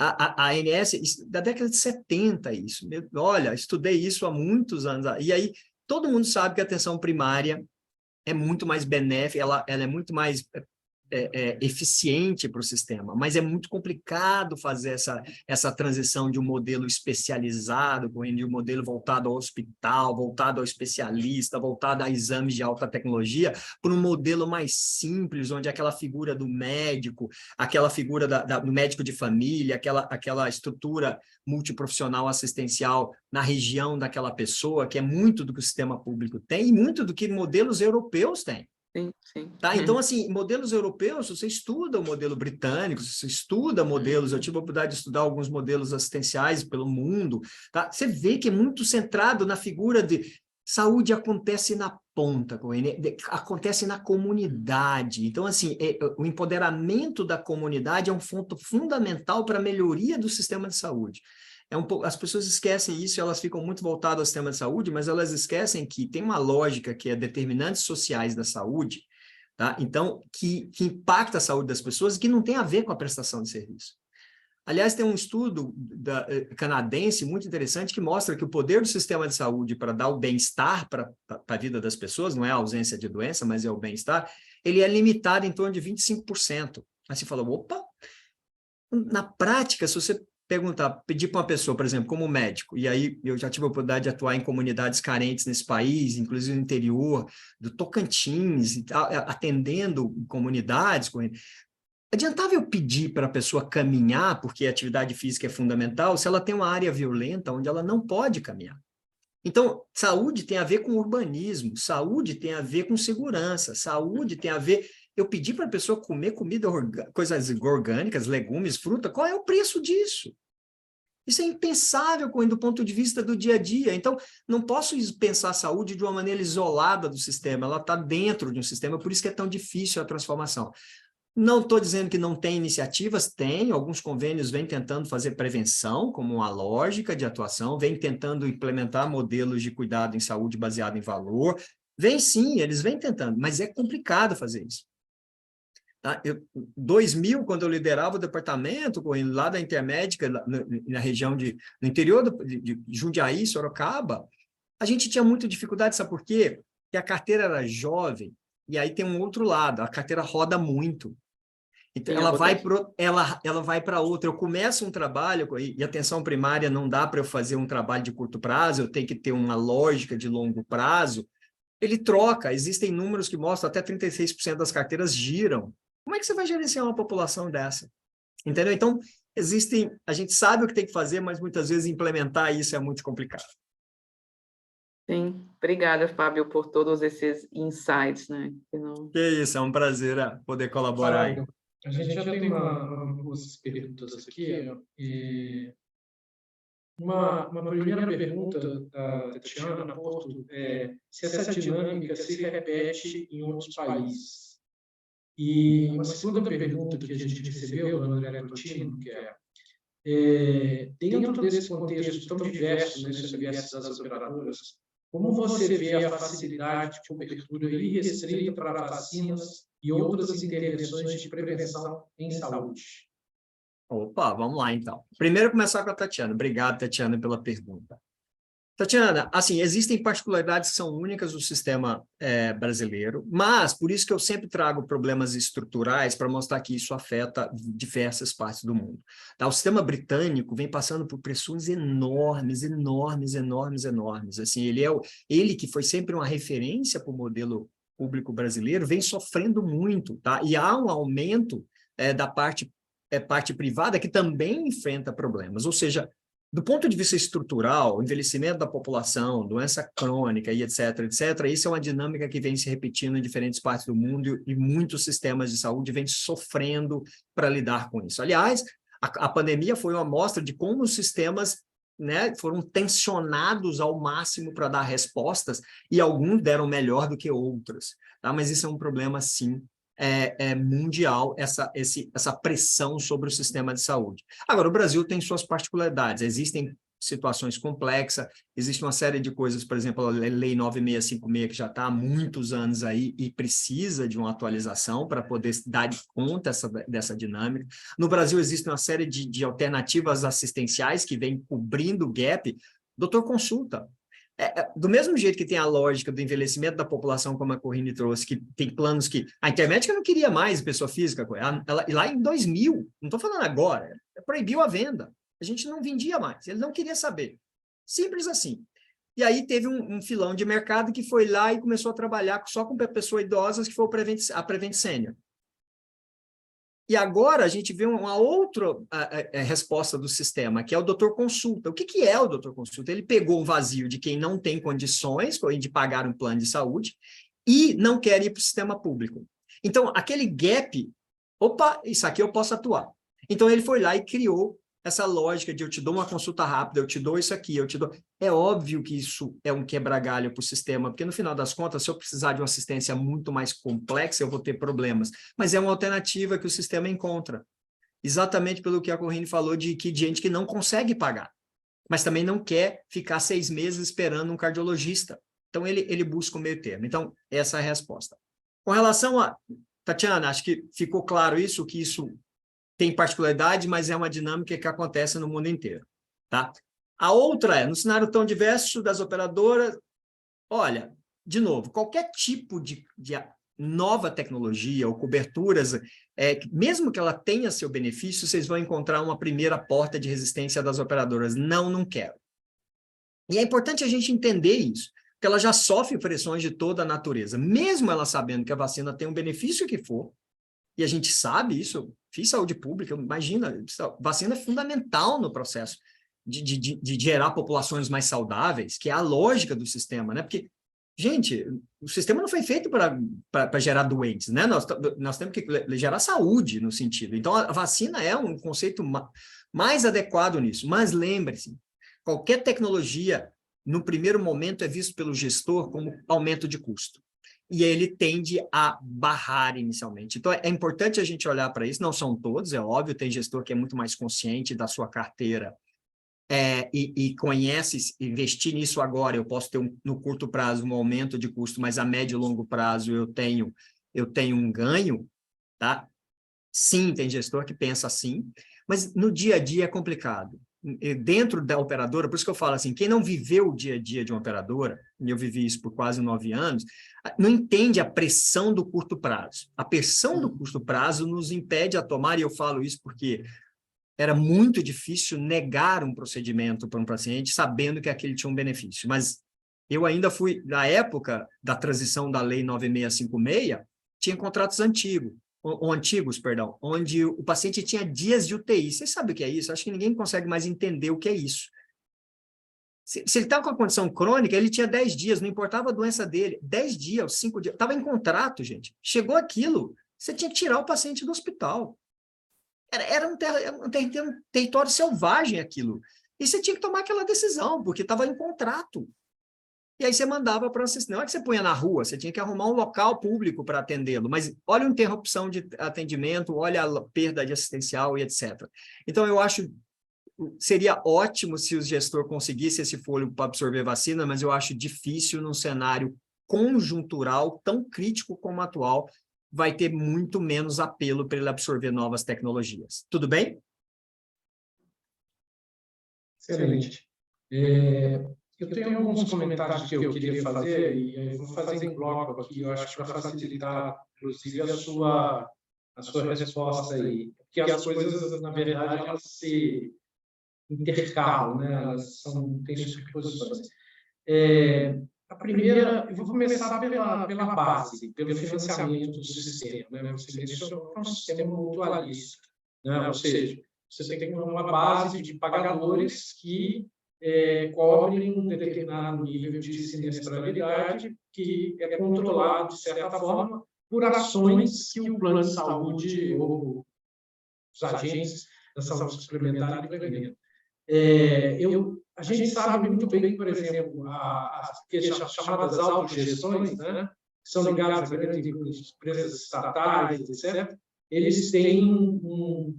A ANS, da década de 70, isso. Olha, estudei isso há muitos anos. E aí, todo mundo sabe que a atenção primária é muito mais benéfica, ela é muito mais eficiente para o sistema, mas é muito complicado fazer essa transição de um modelo especializado, de um modelo voltado ao hospital, voltado ao especialista, voltado a exames de alta tecnologia, para um modelo mais simples, onde aquela figura do médico, aquela figura do médico de família, aquela estrutura multiprofissional assistencial na região daquela pessoa, que é muito do que o sistema público tem e muito do que modelos europeus têm. Sim, sim. Tá? Então, assim, modelos europeus, se você estuda o modelo britânico, se você estuda modelos, eu tive a oportunidade de estudar alguns modelos assistenciais pelo mundo, tá? Você vê que é muito centrado na figura de saúde acontece na ponta, acontece na comunidade. Então, assim, o empoderamento da comunidade é um ponto fundamental para a melhoria do sistema de saúde. As pessoas esquecem isso, elas ficam muito voltadas ao sistema de saúde, mas elas esquecem que tem uma lógica que é determinantes sociais da saúde, tá? Então, que impacta a saúde das pessoas e que não tem a ver com a prestação de serviço. Aliás, tem um estudo canadense muito interessante que mostra que o poder do sistema de saúde para dar o bem-estar para a vida das pessoas, não é a ausência de doença, mas é o bem-estar, ele é limitado em torno de 25%. Aí você fala, opa, na prática, se você pedir para uma pessoa, por exemplo, como médico, e aí eu já tive a oportunidade de atuar em comunidades carentes nesse país, inclusive no interior do Tocantins, e tal, atendendo comunidades, adiantava eu pedir para a pessoa caminhar, porque a atividade física é fundamental, se ela tem uma área violenta onde ela não pode caminhar. Então, saúde tem a ver com urbanismo, saúde tem a ver com segurança, saúde tem a ver... Eu pedi para a pessoa comer comida, coisas orgânicas, legumes, fruta, qual é o preço disso? Isso é impensável do ponto de vista do dia a dia. Então, não posso pensar a saúde de uma maneira isolada do sistema, ela está dentro de um sistema, por isso que é tão difícil a transformação. Não estou dizendo que não tem iniciativas, tem, alguns convênios vêm tentando fazer prevenção, como uma lógica de atuação, vêm tentando implementar modelos de cuidado em saúde baseado em valor, vem sim, eles vêm tentando, mas é complicado fazer isso. Tá? 2000, quando eu liderava o departamento, lá da Intermédica, na região no interior de Jundiaí, Sorocaba, a gente tinha muita dificuldade, sabe por quê? Porque a carteira era jovem, e aí tem um outro lado, a carteira roda muito. Então, ela vai para outra. Eu começo um trabalho, e atenção primária não dá para eu fazer um trabalho de curto prazo, eu tenho que ter uma lógica de longo prazo. Ele troca, existem números que mostram até 36% das carteiras giram. Como é que você vai gerenciar uma população dessa? Entendeu? Então, a gente sabe o que tem que fazer, mas muitas vezes implementar isso é muito complicado. Sim, obrigada, Fábio, por todos esses insights, né? Que isso, é um prazer poder colaborar aí. A gente já tem umas perguntas aqui. Uma primeira pergunta da Tatiana Porto é se essa dinâmica se repete em outros países. E uma segunda pergunta que a gente recebeu do André Totino, que dentro desse contexto tão diverso nesse universo das operadoras, como você vê a facilidade de cobertura irrestrita para vacinas e outras intervenções de prevenção em saúde? Opa, vamos lá então. Primeiro começar com a Tatiana. Obrigado, Tatiana, pela pergunta. Tatiana, assim, existem particularidades que são únicas do sistema brasileiro, mas por isso que eu sempre trago problemas estruturais para mostrar que isso afeta diversas partes do mundo. Tá? O sistema britânico vem passando por pressões enormes. Assim, ele que foi sempre uma referência para o modelo público brasileiro, vem sofrendo muito, tá? E há um aumento da parte privada que também enfrenta problemas, ou seja, do ponto de vista estrutural, envelhecimento da população, doença crônica e etc., isso é uma dinâmica que vem se repetindo em diferentes partes do mundo e muitos sistemas de saúde vêm sofrendo para lidar com isso. Aliás, a pandemia foi uma amostra de como os sistemas, né, foram tensionados ao máximo para dar respostas e alguns deram melhor do que outros. Tá? Mas isso é um problema, sim, mundial, essa pressão sobre o sistema de saúde. Agora, o Brasil tem suas particularidades, existem situações complexas, existe uma série de coisas, por exemplo, a Lei 9656, que já está há muitos anos aí e precisa de uma atualização para poder dar conta dessa dinâmica. No Brasil, existe uma série de alternativas assistenciais que vêm cobrindo o gap. Doutor Consulta. Do mesmo jeito que tem a lógica do envelhecimento da população, como a Corrine trouxe, que tem planos que... A Intermédica não queria mais pessoa física, lá em 2000, não estou falando agora, proibiu a venda. A gente não vendia mais, ele não queria saber. Simples assim. E aí teve um filão de mercado que foi lá e começou a trabalhar só com pessoas idosas, que foi a Prevent Senior. E agora a gente vê uma outra resposta do sistema, que é o doutor consulta. O que é o doutor consulta? Ele pegou o vazio de quem não tem condições de pagar um plano de saúde e não quer ir para o sistema público. Então, aquele gap, opa, isso aqui eu posso atuar. Então, ele foi lá e criou essa lógica de eu te dou uma consulta rápida, eu te dou isso aqui, eu te dou... É óbvio que isso é um quebra-galho para o sistema, porque no final das contas, se eu precisar de uma assistência muito mais complexa, eu vou ter problemas. Mas é uma alternativa que o sistema encontra. Exatamente pelo que a Corrine falou de gente que não consegue pagar, mas também não quer ficar 6 meses esperando um cardiologista. Então, ele busca o meio termo. Então, essa é a resposta. Com relação a... Tatiana, acho que ficou claro isso, que isso tem particularidade, mas é uma dinâmica que acontece no mundo inteiro, tá? A outra é, no cenário tão diverso das operadoras, olha, de novo, qualquer tipo de nova tecnologia ou coberturas, mesmo que ela tenha seu benefício, vocês vão encontrar uma primeira porta de resistência das operadoras. Não quero. E é importante a gente entender isso, porque ela já sofre pressões de toda a natureza, mesmo ela sabendo que a vacina tem um benefício que for, e a gente sabe isso, fiz saúde pública, imagina, vacina é fundamental no processo de gerar populações mais saudáveis, que é a lógica do sistema, né? Porque, gente, o sistema não foi feito para gerar doentes, né? Nós temos que gerar saúde no sentido. Então, a vacina é um conceito mais adequado nisso. Mas lembre-se, qualquer tecnologia, no primeiro momento, é visto pelo gestor como aumento de custo. E ele tende a barrar inicialmente. Então, é importante a gente olhar para isso. Não são todos, é óbvio, tem gestor que é muito mais consciente da sua carteira e conhece, investir nisso agora, eu posso ter no curto prazo um aumento de custo, mas a médio e longo prazo eu tenho um ganho, tá? Sim, tem gestor que pensa assim, mas no dia a dia é complicado. Dentro da operadora, por isso que eu falo assim, quem não viveu o dia a dia de uma operadora, e eu vivi isso por quase 9 anos, não entende a pressão do curto prazo. A pressão do curto prazo nos impede a tomar, e eu falo isso porque era muito difícil negar um procedimento para um paciente sabendo que aquele tinha um benefício. Mas eu ainda fui, na época da transição da Lei 9656, tinha contratos antigos, onde o paciente tinha dias de UTI. Você sabe o que é isso? Acho que ninguém consegue mais entender o que é isso. Se ele estava com a condição crônica, ele tinha 10 dias, não importava a doença dele. 10 dias, 5 dias, estava em contrato, gente. Chegou aquilo, você tinha que tirar o paciente do hospital. Era um território selvagem aquilo. E você tinha que tomar aquela decisão, porque estava em contrato. E aí você mandava para o assistente. Não é que você punha na rua, você tinha que arrumar um local público para atendê-lo. Mas olha a interrupção de atendimento, olha a perda de assistencial e etc. Então, eu acho seria ótimo se o gestor conseguisse esse fôlego para absorver vacina, mas eu acho difícil num cenário conjuntural tão crítico como o atual, vai ter muito menos apelo para ele absorver novas tecnologias. Tudo bem? Excelente. Eu tenho alguns comentários que eu queria fazer, e eu vou fazer em bloco aqui, eu acho, para facilitar, inclusive, a sua resposta aí. Porque as coisas, na verdade, elas se intercalam, né? Elas têm superposições. A primeira, eu vou começar pela base, pelo financiamento do sistema, né? Você mencionou que é um sistema mutualista, né? Ou seja, você tem uma base de pagadores que cobrem um determinado nível de sinistralidade que é controlado, de certa forma, por ações que o plano de saúde ou os agentes da saúde suplementar implementam. A gente sabe muito bem, por exemplo, as chamadas autogestões, né, que são ligadas a grandes empresas estatais, etc., eles têm um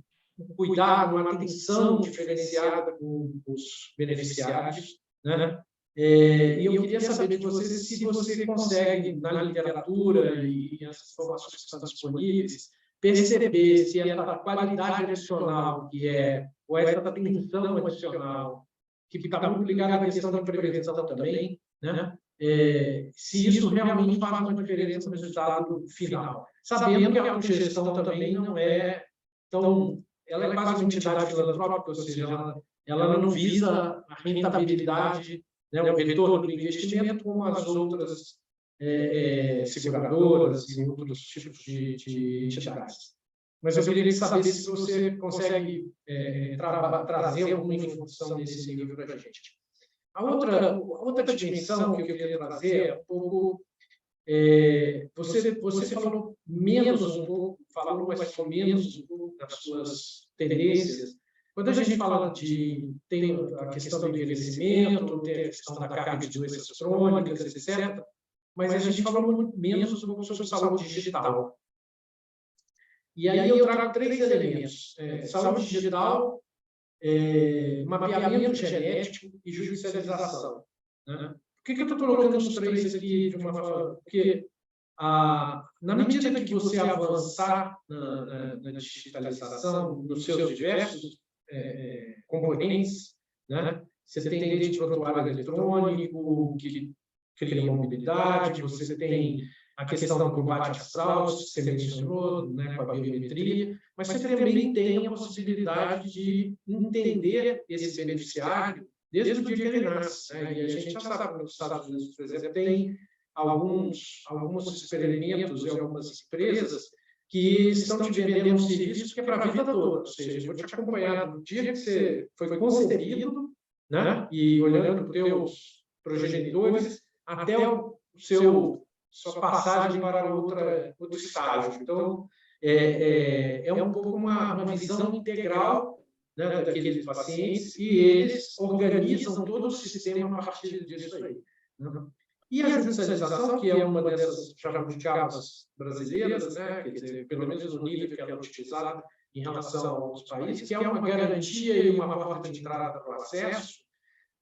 cuidado, uma atenção diferenciada com os beneficiários, né? E eu queria saber de você se você consegue, na literatura e as informações que estão disponíveis, perceber se essa qualidade adicional ou essa atenção adicional, que está muito ligada à questão da prevenção também, né? Se isso realmente faz uma diferença no resultado final. Sabendo que a autogestão também não é tão... Ela é quase uma entidade filantrópica, ou seja, ela não visa a rentabilidade, né, o retorno do investimento, como as outras seguradoras e outros tipos de entidades. Mas eu queria saber se você consegue trazer alguma informação desse nível para a gente. A outra dimensão que eu queria trazer é um pouco... Você falou menos um pouco, falou mais ou menos um pouco das suas tendências. Quando a gente fala tem a questão do envelhecimento, tem a questão da carga de doenças crônicas, etc., mas a gente falou muito menos um pouco sobre saúde digital. E aí eu trago 3 elementos: saúde digital, mapeamento genético e judicialização, né? Por que eu estou colocando os 3 aqui de uma forma? Porque na medida que você avançar na digitalização, nos seus diversos componentes, né? Você tem desde prontuário eletrônico, que cria mobilidade, você tem a questão do combate a fraudes, você mencionou, né, com a biometria, mas você também tem a possibilidade de entender esse beneficiário desde o dia que ele nasce, né? E a gente já sabe que nos Estados Unidos, por exemplo, tem alguns experimentos e algumas empresas que estão te vendendo um serviço que é para a vida toda, ou seja, eu vou te acompanhar do dia que você foi concebido, né? E olhando para os teus progenitores até sua passagem para outro estágio. Então, é um pouco uma visão integral, né, daqueles pacientes, e eles organizam todo o sistema a partir disso aí, né? E a judicialização, que é uma dessas jabuticabas brasileiras, né, quer dizer, pelo menos no nível que ela é utilizada em relação a outros países, que é uma garantia e uma porta de entrada para o acesso,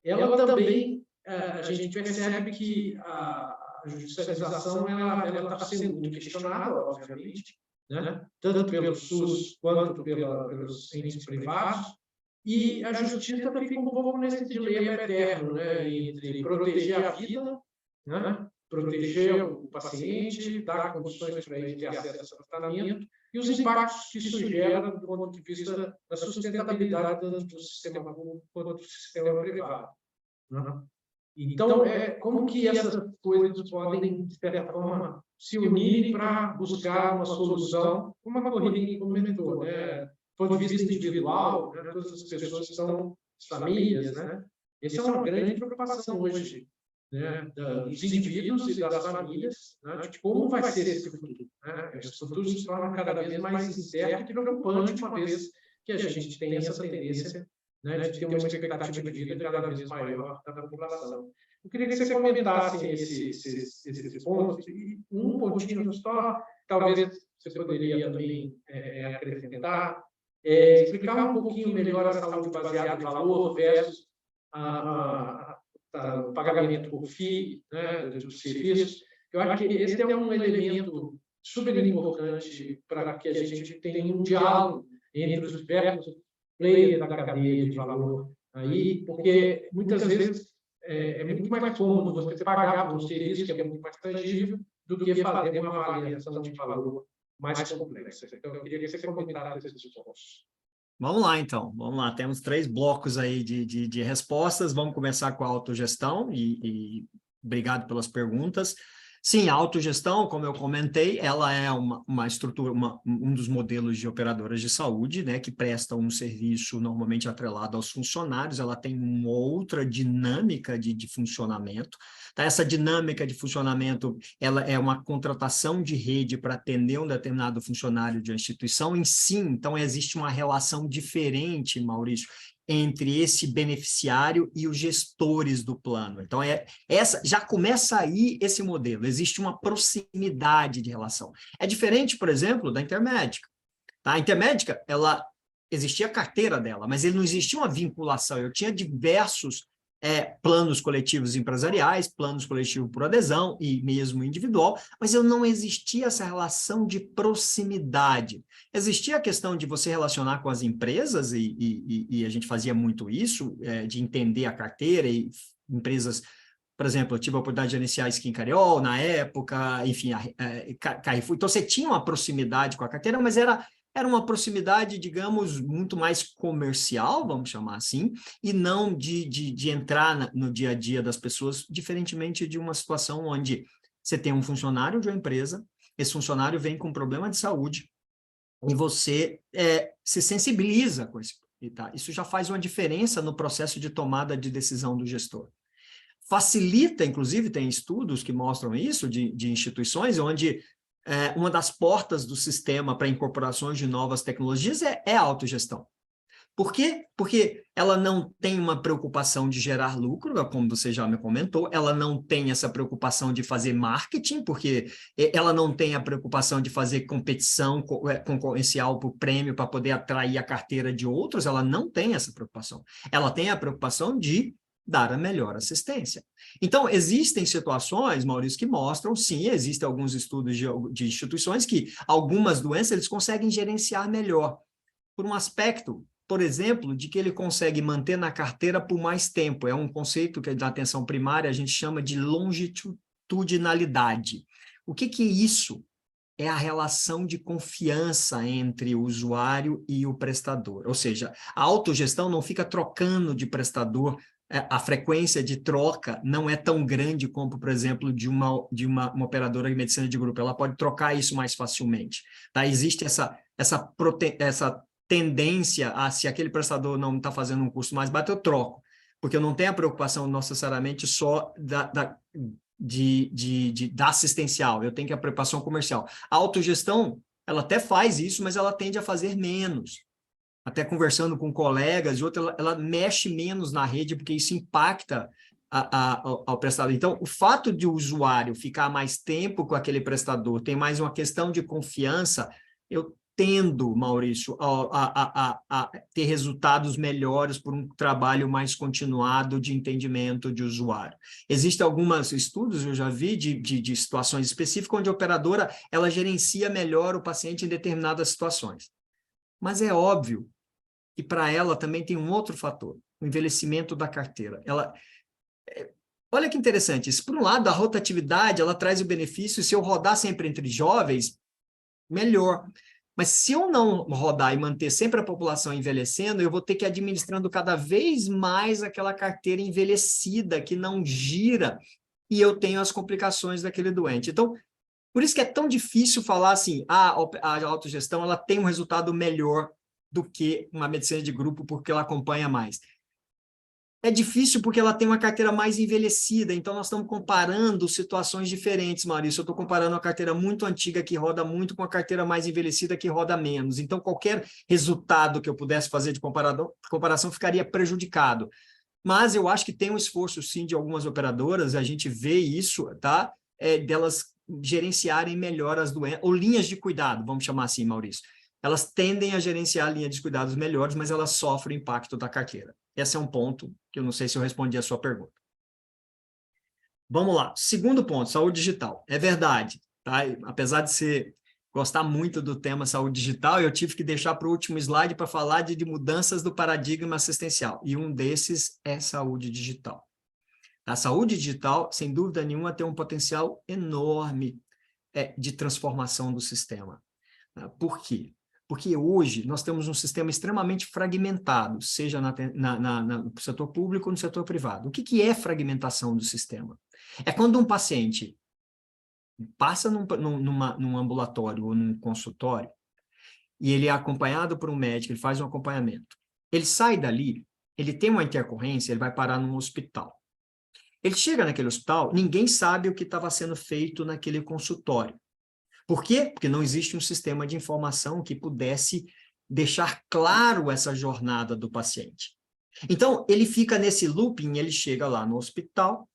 ela também, a gente percebe que a judicialização ela está sendo muito questionada, obviamente, né, tanto pelo SUS quanto pelos entes privados, e a justiça fica um pouco nesse dilema eterno, né, entre proteger a vida, né, proteger o paciente, dar condições para ele ter acesso ao tratamento e os impactos que isso gera do ponto de vista da sustentabilidade tanto do sistema público quanto do sistema privado, né? Então, como que essas coisas podem, de certa forma, se unirem para buscar uma solução, como a Corrine comentou, né? Do ponto de vista individual, né? Todas as pessoas que são famílias, né? Essa é uma grande preocupação hoje, né? Dos indivíduos e das famílias, né? De como vai ser esse futuro, né? Esse futuro se torna cada vez mais incerto e preocupante, uma vez que a gente tem essa tendência, né, de ter uma expectativa de vida cada vez maior da população. Eu queria que você comentasse esses pontos, e um pontinho só, talvez você poderia também acrescentar, explicar um pouquinho melhor a saúde baseada em valor versus o pagamento por FII, né, dos serviços. Eu acho que esse é um elemento super importante para que a gente tenha um diálogo entre os diversos players da cadeia de valor aí, porque muitas vezes é muito mais cômodo você pagar por um serviço que é muito mais tangível do que fazer uma avaliação de valor mais complexa. Então, eu queria que você comentasse esses pontos. Vamos lá, então. Vamos lá. Temos 3 blocos aí de respostas. Vamos começar com a autogestão e obrigado pelas perguntas. Sim, a autogestão, como eu comentei, ela é uma estrutura, um dos modelos de operadoras de saúde, né, que prestam um serviço normalmente atrelado aos funcionários. Ela tem uma outra dinâmica de funcionamento. Tá? Essa dinâmica de funcionamento, ela é uma contratação de rede para atender um determinado funcionário de uma instituição em si. Então, existe uma relação diferente, Maurício, entre esse beneficiário e os gestores do plano. Então, já começa aí esse modelo, existe uma proximidade de relação. É diferente, por exemplo, da Intermédica. Tá? A Intermédica, ela existia a carteira dela, mas ele não existia uma vinculação. Eu tinha diversos planos coletivos empresariais, planos coletivos por adesão e mesmo individual, mas não existia essa relação de proximidade. Existia a questão de você relacionar com as empresas, e a gente fazia muito isso, de entender a carteira, e empresas, por exemplo, eu tive a oportunidade de gerenciar a Skin Cariol na época, enfim, Carrefour. Então, você tinha uma proximidade com a carteira, mas era uma proximidade, digamos, muito mais comercial, vamos chamar assim, e não de entrar no dia a dia das pessoas, diferentemente de uma situação onde você tem um funcionário de uma empresa, esse funcionário vem com um problema de saúde, e você se sensibiliza com isso. Tá? Isso já faz uma diferença no processo de tomada de decisão do gestor. Facilita, inclusive, tem estudos que mostram isso, de instituições onde uma das portas do sistema para incorporações de novas tecnologias é a autogestão. Por quê? Porque ela não tem uma preocupação de gerar lucro, como você já me comentou, ela não tem essa preocupação de fazer marketing, porque ela não tem a preocupação de fazer competição concorrencial por prêmio para poder atrair a carteira de outros, ela não tem essa preocupação. Ela tem a preocupação de dar a melhor assistência. Então, existem situações, Maurício, que mostram, sim, existem alguns estudos de instituições que algumas doenças eles conseguem gerenciar melhor, por um aspecto, por exemplo, de que ele consegue manter na carteira por mais tempo. É um conceito que da atenção primária a gente chama de longitudinalidade. O que é isso? É a relação de confiança entre o usuário e o prestador. Ou seja, a autogestão não fica trocando de prestador, a frequência de troca não é tão grande como, por exemplo, de uma operadora de medicina de grupo. Ela pode trocar isso mais facilmente. Tá? Existe essa tendência a, se aquele prestador não está fazendo um custo mais baixo, eu troco. Porque eu não tenho a preocupação necessariamente só da assistencial, eu tenho que a preocupação comercial. A autogestão, ela até faz isso, mas ela tende a fazer menos. Até conversando com colegas e outros, ela mexe menos na rede, porque isso impacta ao prestador. Então, o fato de o usuário ficar mais tempo com aquele prestador, tem mais uma questão de confiança, eu tendo, Maurício, a ter resultados melhores por um trabalho mais continuado de entendimento de usuário. Existem alguns estudos, eu já vi, de situações específicas, onde a operadora ela gerencia melhor o paciente em determinadas situações. Mas é óbvio que para ela também tem um outro fator, o envelhecimento da carteira. Olha que interessante, isso, por um lado, a rotatividade, ela traz o benefício, se eu rodar sempre entre jovens, melhor. Mas se eu não rodar e manter sempre a população envelhecendo, eu vou ter que ir administrando cada vez mais aquela carteira envelhecida, que não gira, e eu tenho as complicações daquele doente. Então, por isso que é tão difícil falar assim, a autogestão ela tem um resultado melhor do que uma medicina de grupo, porque ela acompanha mais. É difícil porque ela tem uma carteira mais envelhecida, então nós estamos comparando situações diferentes, Maurício. Eu estou comparando uma carteira muito antiga que roda muito com a carteira mais envelhecida que roda menos. Então, qualquer resultado que eu pudesse fazer de comparação ficaria prejudicado. Mas eu acho que tem um esforço, sim, de algumas operadoras, a gente vê isso, tá? Delas gerenciarem melhor as doenças, ou linhas de cuidado, vamos chamar assim, Maurício. Elas tendem a gerenciar linhas de cuidados melhores, mas elas sofrem o impacto da carteira. Esse é um ponto que eu não sei se eu respondi a sua pergunta. Vamos lá. Segundo ponto, saúde digital. É verdade, tá? Apesar de gostar muito do tema saúde digital, eu tive que deixar para o último slide para falar de mudanças do paradigma assistencial. E um desses é saúde digital. A saúde digital, sem dúvida nenhuma, tem um potencial enorme de transformação do sistema. Por quê? Porque hoje nós temos um sistema extremamente fragmentado, seja no setor público ou no setor privado. O que é fragmentação do sistema? É quando um paciente passa num ambulatório ou num consultório e ele é acompanhado por um médico, ele faz um acompanhamento. Ele sai dali, ele tem uma intercorrência, ele vai parar num hospital. Ele chega naquele hospital, ninguém sabe o que estava sendo feito naquele consultório. Por quê? Porque não existe um sistema de informação que pudesse deixar claro essa jornada do paciente. Então, ele fica nesse looping, ele chega lá no hospital,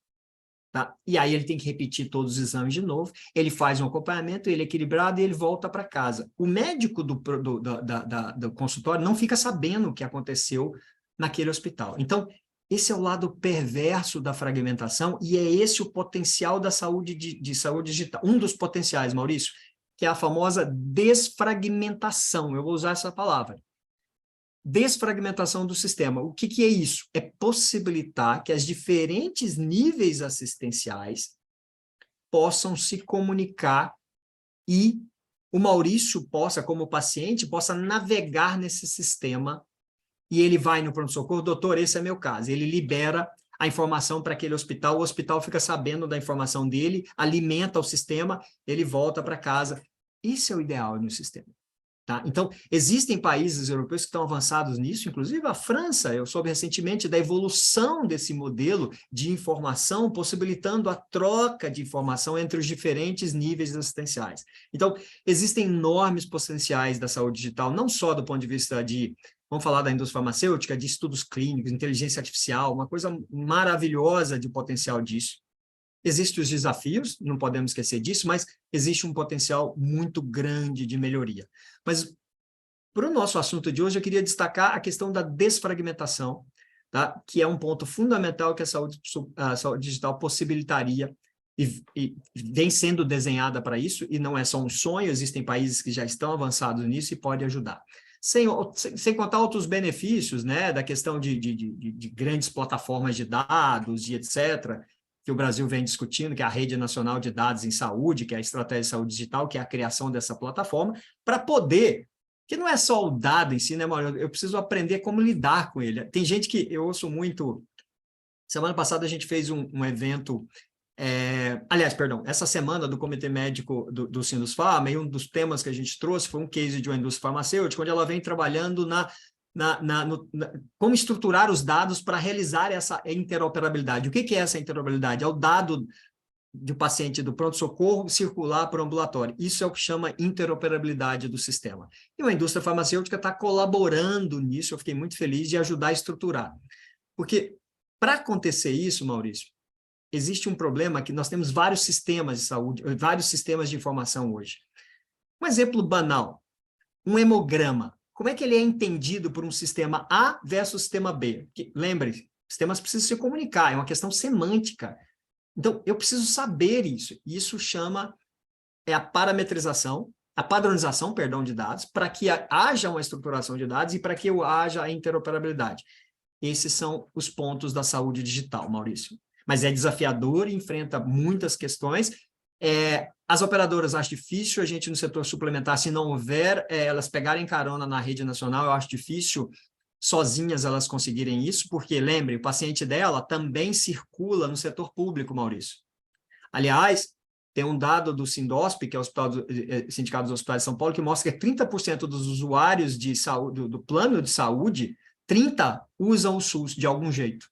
tá? E aí ele tem que repetir todos os exames de novo, ele faz um acompanhamento, ele é equilibrado e ele volta para casa. O médico do consultório não fica sabendo o que aconteceu naquele hospital. Então, esse é o lado perverso da fragmentação e é esse o potencial da saúde digital. Um dos potenciais, Maurício, que é a famosa desfragmentação. Eu vou usar essa palavra. Desfragmentação do sistema. O que é isso? É possibilitar que as diferentes níveis assistenciais possam se comunicar e o Maurício possa, como paciente, possa navegar nesse sistema e ele vai no pronto-socorro, doutor, esse é meu caso. Ele libera a informação para aquele hospital, o hospital fica sabendo da informação dele, alimenta o sistema, ele volta para casa. Esse é o ideal no sistema. Tá? Então, existem países europeus que estão avançados nisso, inclusive a França, eu soube recentemente da evolução desse modelo de informação, possibilitando a troca de informação entre os diferentes níveis assistenciais. Então, existem enormes potenciais da saúde digital, não só do ponto de vista de, vamos falar da indústria farmacêutica, de estudos clínicos, inteligência artificial, uma coisa maravilhosa de potencial disso. Existem os desafios, não podemos esquecer disso, mas existe um potencial muito grande de melhoria. Mas, para o nosso assunto de hoje, eu queria destacar a questão da desfragmentação, tá? Que é um ponto fundamental que a saúde digital possibilitaria e vem sendo desenhada para isso, e não é só um sonho, existem países que já estão avançados nisso e podem ajudar. Sem contar outros benefícios, né, da questão de grandes plataformas de dados e etc., que o Brasil vem discutindo, que é a Rede Nacional de Dados em Saúde, que é a Estratégia de Saúde Digital, que é a criação dessa plataforma, para poder, que não é só o dado em si, né, Mauro? Eu preciso aprender como lidar com ele. Tem gente que eu ouço muito... Semana passada a gente fez um evento... aliás, perdão, essa semana do Comitê Médico do Sindusfarma, e um dos temas que a gente trouxe foi um case de uma indústria farmacêutica, onde ela vem trabalhando como estruturar os dados para realizar essa interoperabilidade. O que é essa interoperabilidade? É o dado do paciente do pronto-socorro circular para o ambulatório. Isso é o que chama interoperabilidade do sistema. E a indústria farmacêutica está colaborando nisso, eu fiquei muito feliz de ajudar a estruturar. Porque, para acontecer isso, Maurício, existe um problema que nós temos vários sistemas de saúde, vários sistemas de informação hoje. Um exemplo banal, um hemograma. Como é que ele é entendido por um sistema A versus sistema B? Lembre, sistemas precisam se comunicar, é uma questão semântica. Então, eu preciso saber isso. Isso chama a parametrização, a padronização, perdão, de dados, para que haja uma estruturação de dados e para que haja a interoperabilidade. Esses são os pontos da saúde digital, Maurício. Mas é desafiador e enfrenta muitas questões. As operadoras acham difícil, a gente no setor suplementar, se não houver, elas pegarem carona na rede nacional, eu acho difícil sozinhas elas conseguirem isso, porque, lembre, o paciente dela também circula no setor público, Maurício. Aliás, tem um dado do Sindosp, que é o Sindicato dos Hospitais de São Paulo, que mostra que 30% dos usuários de saúde, do plano de saúde, 30% usam o SUS de algum jeito.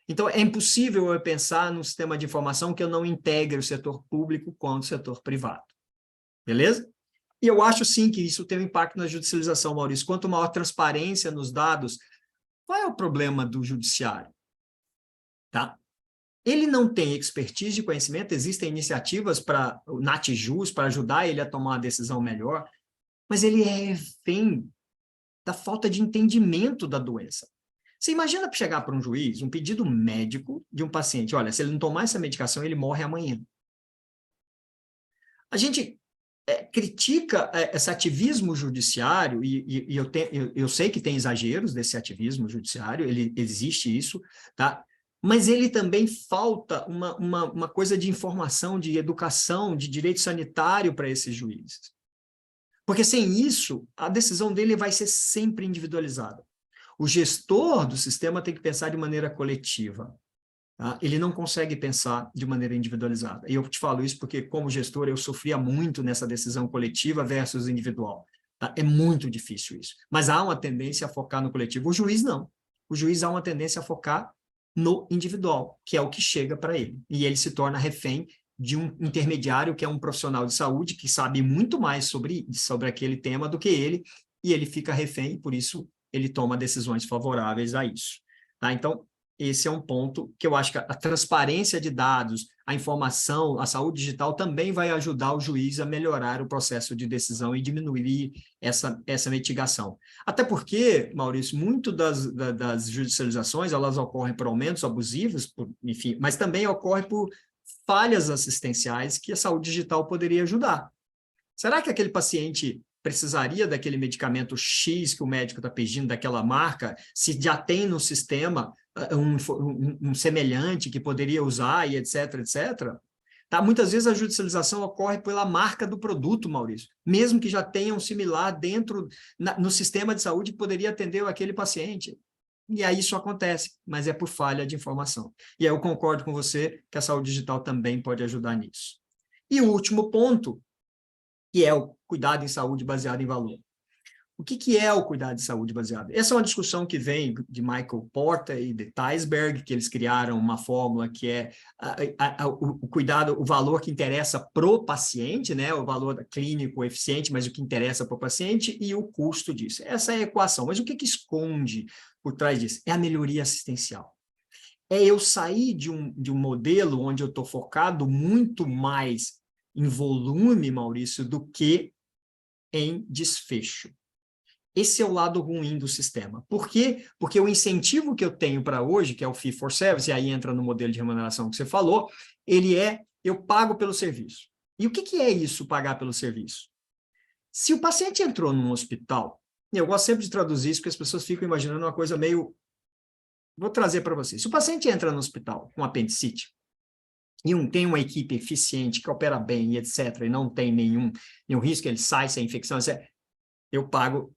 Então, é impossível eu pensar num sistema de informação que eu não integre o setor público com o setor privado. Beleza? E eu acho, sim, que isso tem um impacto na judicialização, Maurício. Quanto maior transparência nos dados, qual é o problema do judiciário? Tá? Ele não tem expertise de conhecimento, existem iniciativas para o NatJus, para ajudar ele a tomar uma decisão melhor, mas ele é refém da falta de entendimento da doença. Você imagina chegar para um juiz, um pedido médico de um paciente, olha, se ele não tomar essa medicação, ele morre amanhã. A gente critica esse ativismo judiciário, e eu sei que tem exageros desse ativismo judiciário, existe isso, tá? Mas ele também falta uma coisa de informação, de educação, de direito sanitário para esses juízes. Porque sem isso, a decisão dele vai ser sempre individualizada. O gestor do sistema tem que pensar de maneira coletiva. Tá? Ele não consegue pensar de maneira individualizada. E eu te falo isso porque, como gestor, eu sofria muito nessa decisão coletiva versus individual. Tá? É muito difícil isso. Mas há uma tendência a focar no coletivo. O juiz não. O juiz há uma tendência a focar no individual, que é o que chega para ele. E ele se torna refém de um intermediário, que é um profissional de saúde, que sabe muito mais sobre aquele tema do que ele, e ele fica refém, e por isso ele toma decisões favoráveis a isso. Tá? Então, esse é um ponto que eu acho que a transparência de dados, a informação, a saúde digital também vai ajudar o juiz a melhorar o processo de decisão e diminuir essa mitigação. Até porque, Maurício, muito das judicializações, elas ocorrem por aumentos abusivos, enfim, mas também ocorre por falhas assistenciais que a saúde digital poderia ajudar. Será que aquele paciente precisaria daquele medicamento X que o médico está pedindo, daquela marca, se já tem no sistema um semelhante que poderia usar e etc, etc? Tá? Muitas vezes a judicialização ocorre pela marca do produto, Maurício, mesmo que já tenha um similar no sistema de saúde que poderia atender aquele paciente. E aí isso acontece, mas é por falha de informação. E aí eu concordo com você que a saúde digital também pode ajudar nisso. E o último ponto, que é o cuidado em saúde baseado em valor. O que é o cuidado de saúde baseado? Essa é uma discussão que vem de Michael Porter e de Theisberg, que eles criaram uma fórmula que é o cuidado, o valor que interessa para o paciente, né? O valor clínico eficiente, mas o que interessa para o paciente, e o custo disso. Essa é a equação. Mas o que esconde por trás disso? É a melhoria assistencial. É eu sair de um modelo onde eu estou focado muito mais em volume, Maurício, do que em desfecho. Esse é o lado ruim do sistema. Por quê? Porque o incentivo que eu tenho para hoje, que é o fee for service, e aí entra no modelo de remuneração que você falou, ele é, eu pago pelo serviço. E o que é isso, pagar pelo serviço? Se o paciente entrou num hospital, e eu gosto sempre de traduzir isso, porque as pessoas ficam imaginando uma coisa meio... Vou trazer para vocês. Se o paciente entra no hospital com apendicite, e tem uma equipe eficiente, que opera bem, e etc., e não tem nenhum risco, ele sai sem infecção, etc., eu pago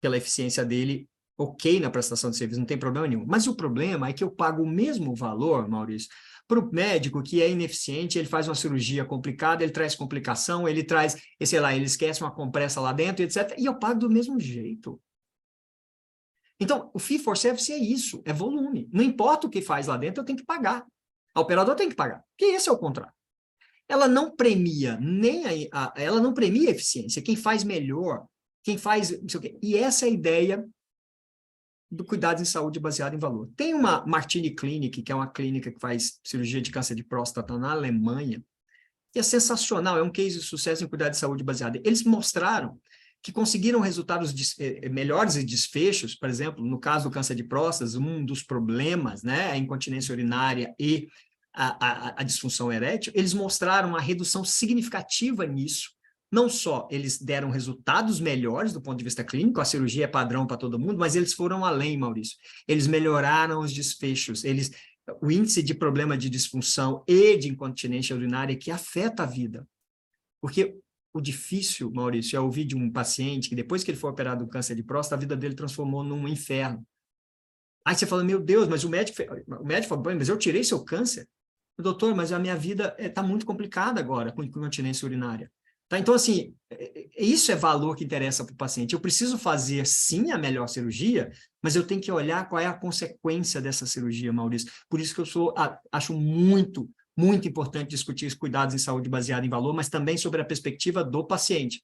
pela eficiência dele, ok na prestação de serviço, não tem problema nenhum. Mas o problema é que eu pago o mesmo valor, Maurício, para o médico que é ineficiente, ele faz uma cirurgia complicada, ele traz complicação, ele traz, sei lá, ele esquece uma compressa lá dentro, etc., e eu pago do mesmo jeito. Então, o fee for service é isso, é volume. Não importa o que faz lá dentro, eu tenho que pagar. A operadora tem que pagar, porque esse é o contrato. Ela não premia ela não premia a eficiência, quem faz melhor, quem faz não sei o quê. E essa é a ideia do cuidado em saúde baseado em valor. Tem uma Martini Clinic, que é uma clínica que faz cirurgia de câncer de próstata na Alemanha, que é sensacional, é um case de sucesso em cuidado de saúde baseado. Eles mostraram que conseguiram resultados melhores e desfechos, por exemplo, no caso do câncer de próstata, um dos problemas, né, a incontinência urinária e a disfunção erétil, eles mostraram uma redução significativa nisso. Não só eles deram resultados melhores do ponto de vista clínico, a cirurgia é padrão para todo mundo, mas eles foram além, Maurício. Eles melhoraram os desfechos, o índice de problema de disfunção e de incontinência urinária que afeta a vida. Porque o difícil, Maurício, é ouvir de um paciente que depois que ele foi operado do câncer de próstata, a vida dele transformou num inferno. Aí você fala, meu Deus, mas o médico falou, mas eu tirei seu câncer? Doutor, mas a minha vida está muito complicada agora com incontinência urinária. Tá? Então, assim, isso é valor que interessa para o paciente. Eu preciso fazer, sim, a melhor cirurgia, mas eu tenho que olhar qual é a consequência dessa cirurgia, Maurício. Por isso que eu acho muito, muito importante discutir os cuidados em saúde baseada em valor, mas também sobre a perspectiva do paciente.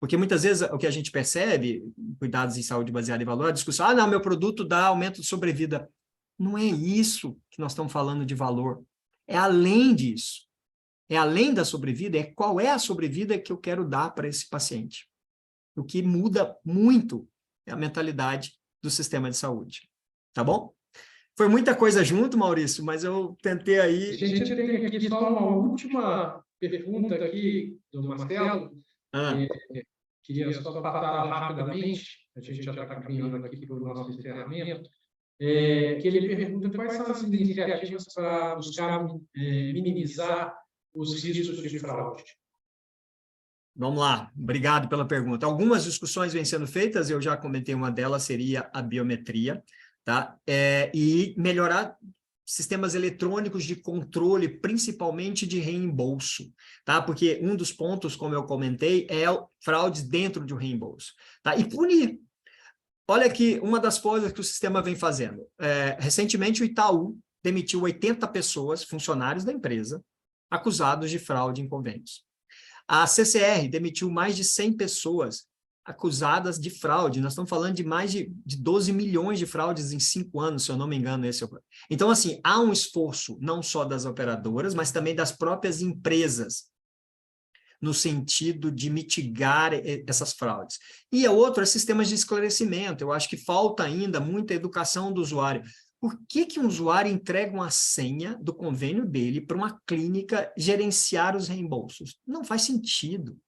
Porque muitas vezes o que a gente percebe, cuidados em saúde baseada em valor, a discussão, não, meu produto dá aumento de sobrevida. Não é isso que nós estamos falando de valor. É além disso. É além da sobrevida, é qual é a sobrevida que eu quero dar para esse paciente. O que muda muito é a mentalidade do sistema de saúde. Tá bom? Foi muita coisa junto, Maurício, mas eu tentei aí... A gente tem aqui só uma última pergunta aqui do Marcelo. Queria só passar rapidamente, a gente já está caminhando aqui para o nosso encerramento, que ele pergunta quais são as iniciativas para buscar minimizar os riscos de fraude. Vamos lá, obrigado pela pergunta. Algumas discussões vêm sendo feitas, eu já comentei uma delas, seria a biometria, tá? E melhorar sistemas eletrônicos de controle, principalmente de reembolso, tá? Porque um dos pontos, como eu comentei, é fraudes dentro de um reembolso, tá? E punir. Olha aqui, uma das coisas que o sistema vem fazendo. Recentemente, o Itaú demitiu 80 pessoas, funcionários da empresa, acusados de fraude em convênios. A CCR demitiu mais de 100 pessoas acusadas de fraude. Nós estamos falando de mais de 12 milhões de fraudes em 5 anos, se eu não me engano. Então, assim, há um esforço não só das operadoras, mas também das próprias empresas, no sentido de mitigar essas fraudes. E a outra é sistemas de esclarecimento. Eu acho que falta ainda muita educação do usuário. Por que um usuário entrega uma senha do convênio dele para uma clínica gerenciar os reembolsos? Não faz sentido.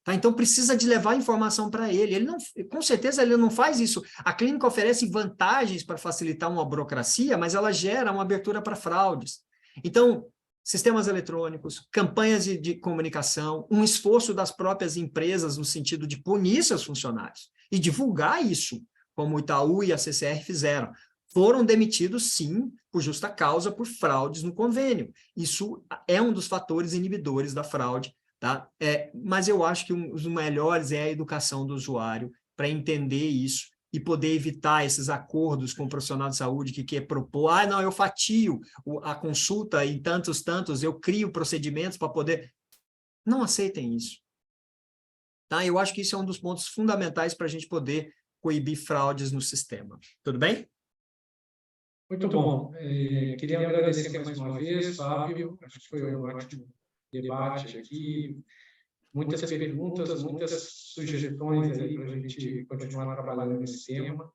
Tá? Então, precisa de levar informação para ele. Ele não, com certeza, ele não faz isso. A clínica oferece vantagens para facilitar uma burocracia, mas ela gera uma abertura para fraudes. Então, sistemas eletrônicos, campanhas de comunicação, um esforço das próprias empresas no sentido de punir seus funcionários e divulgar isso, como o Itaú e a CCR fizeram. Foram demitidos, sim, por justa causa, por fraudes no convênio. Isso é um dos fatores inibidores da fraude, tá? Mas eu acho que um dos melhores é a educação do usuário para entender isso e poder evitar esses acordos com o profissional de saúde que quer propor, não, eu fatio a consulta em tantos, eu crio procedimentos para poder... Não aceitem isso. Tá? Eu acho que isso é um dos pontos fundamentais para a gente poder coibir fraudes no sistema. Tudo bem? Muito bom. Queria agradecer mais uma vez, Fábio. Acho que foi um ótimo debate aqui. muitas perguntas, muitas sugestões aí para a gente continuar trabalhando nesse tema.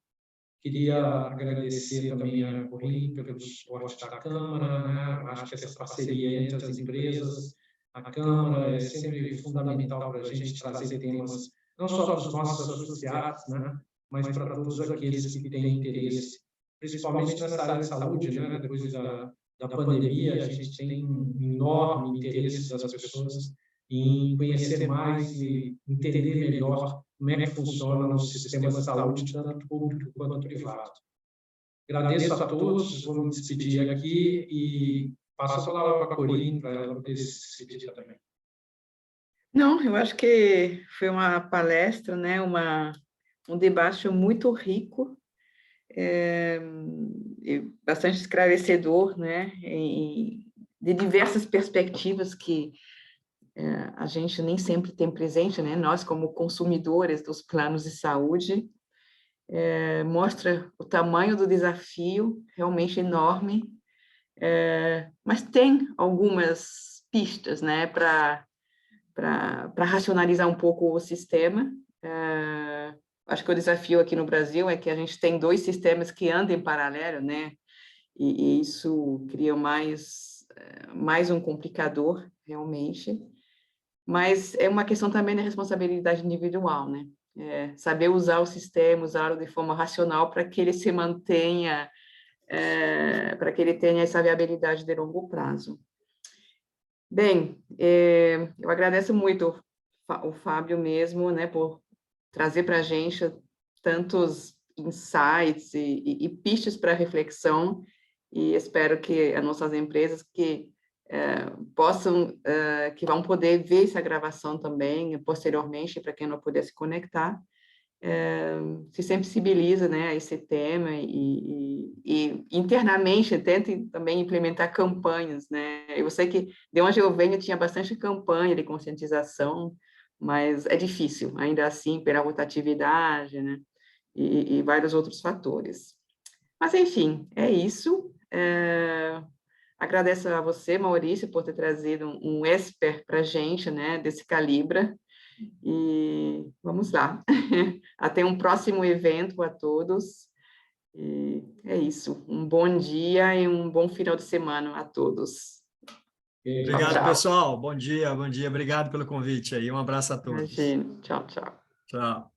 Queria agradecer também a Corrine pelo suporte da Câmara, né? Acho que essa parceria entre as empresas, a Câmara, é sempre fundamental para a gente trazer temas, não só para os nossos associados, né? Mas para todos aqueles que têm interesse, principalmente nessa área de saúde, né? Depois da pandemia, a gente tem um enorme interesse das pessoas em conhecer mais e entender melhor como é que funciona o sistema de saúde, tanto público quanto privado. Agradeço a todos, vou me despedir aqui e passo a palavra para a Corrine, para ela poder se despedir também. Não, eu acho que foi uma palestra, né, um debate muito rico, e bastante esclarecedor, né, de diversas perspectivas que a gente nem sempre tem presente, né, nós como consumidores dos planos de saúde, mostra o tamanho do desafio, realmente enorme, mas tem algumas pistas, né, para racionalizar um pouco o sistema. Acho que o desafio aqui no Brasil é que a gente tem 2 sistemas que andam em paralelo, né? E isso cria mais um complicador, realmente. Mas é uma questão também da responsabilidade individual, né? Saber usar o sistema, usá-lo de forma racional para que ele se mantenha, para que ele tenha essa viabilidade de longo prazo. Bem, eu agradeço muito o Fábio mesmo, né, por trazer para a gente tantos insights e pistas para reflexão, e espero que as nossas empresas que que vão poder ver essa gravação também, posteriormente, para quem não puder se conectar, se sensibiliza, né, a esse tema e internamente tente também implementar campanhas, né? Eu sei que de onde eu venho tinha bastante campanha de conscientização, mas é difícil, ainda assim, pela rotatividade, né? E vários outros fatores. Mas, enfim, é isso. Agradeço a você, Maurício, por ter trazido um expert para a gente, né, desse calibre. E vamos lá. Até um próximo evento a todos. E é isso. Um bom dia e um bom final de semana a todos. Obrigado, tchau. pessoal. Bom dia, bom dia. Obrigado pelo convite aí. Um abraço a todos. Imagina. Tchau, tchau. Tchau.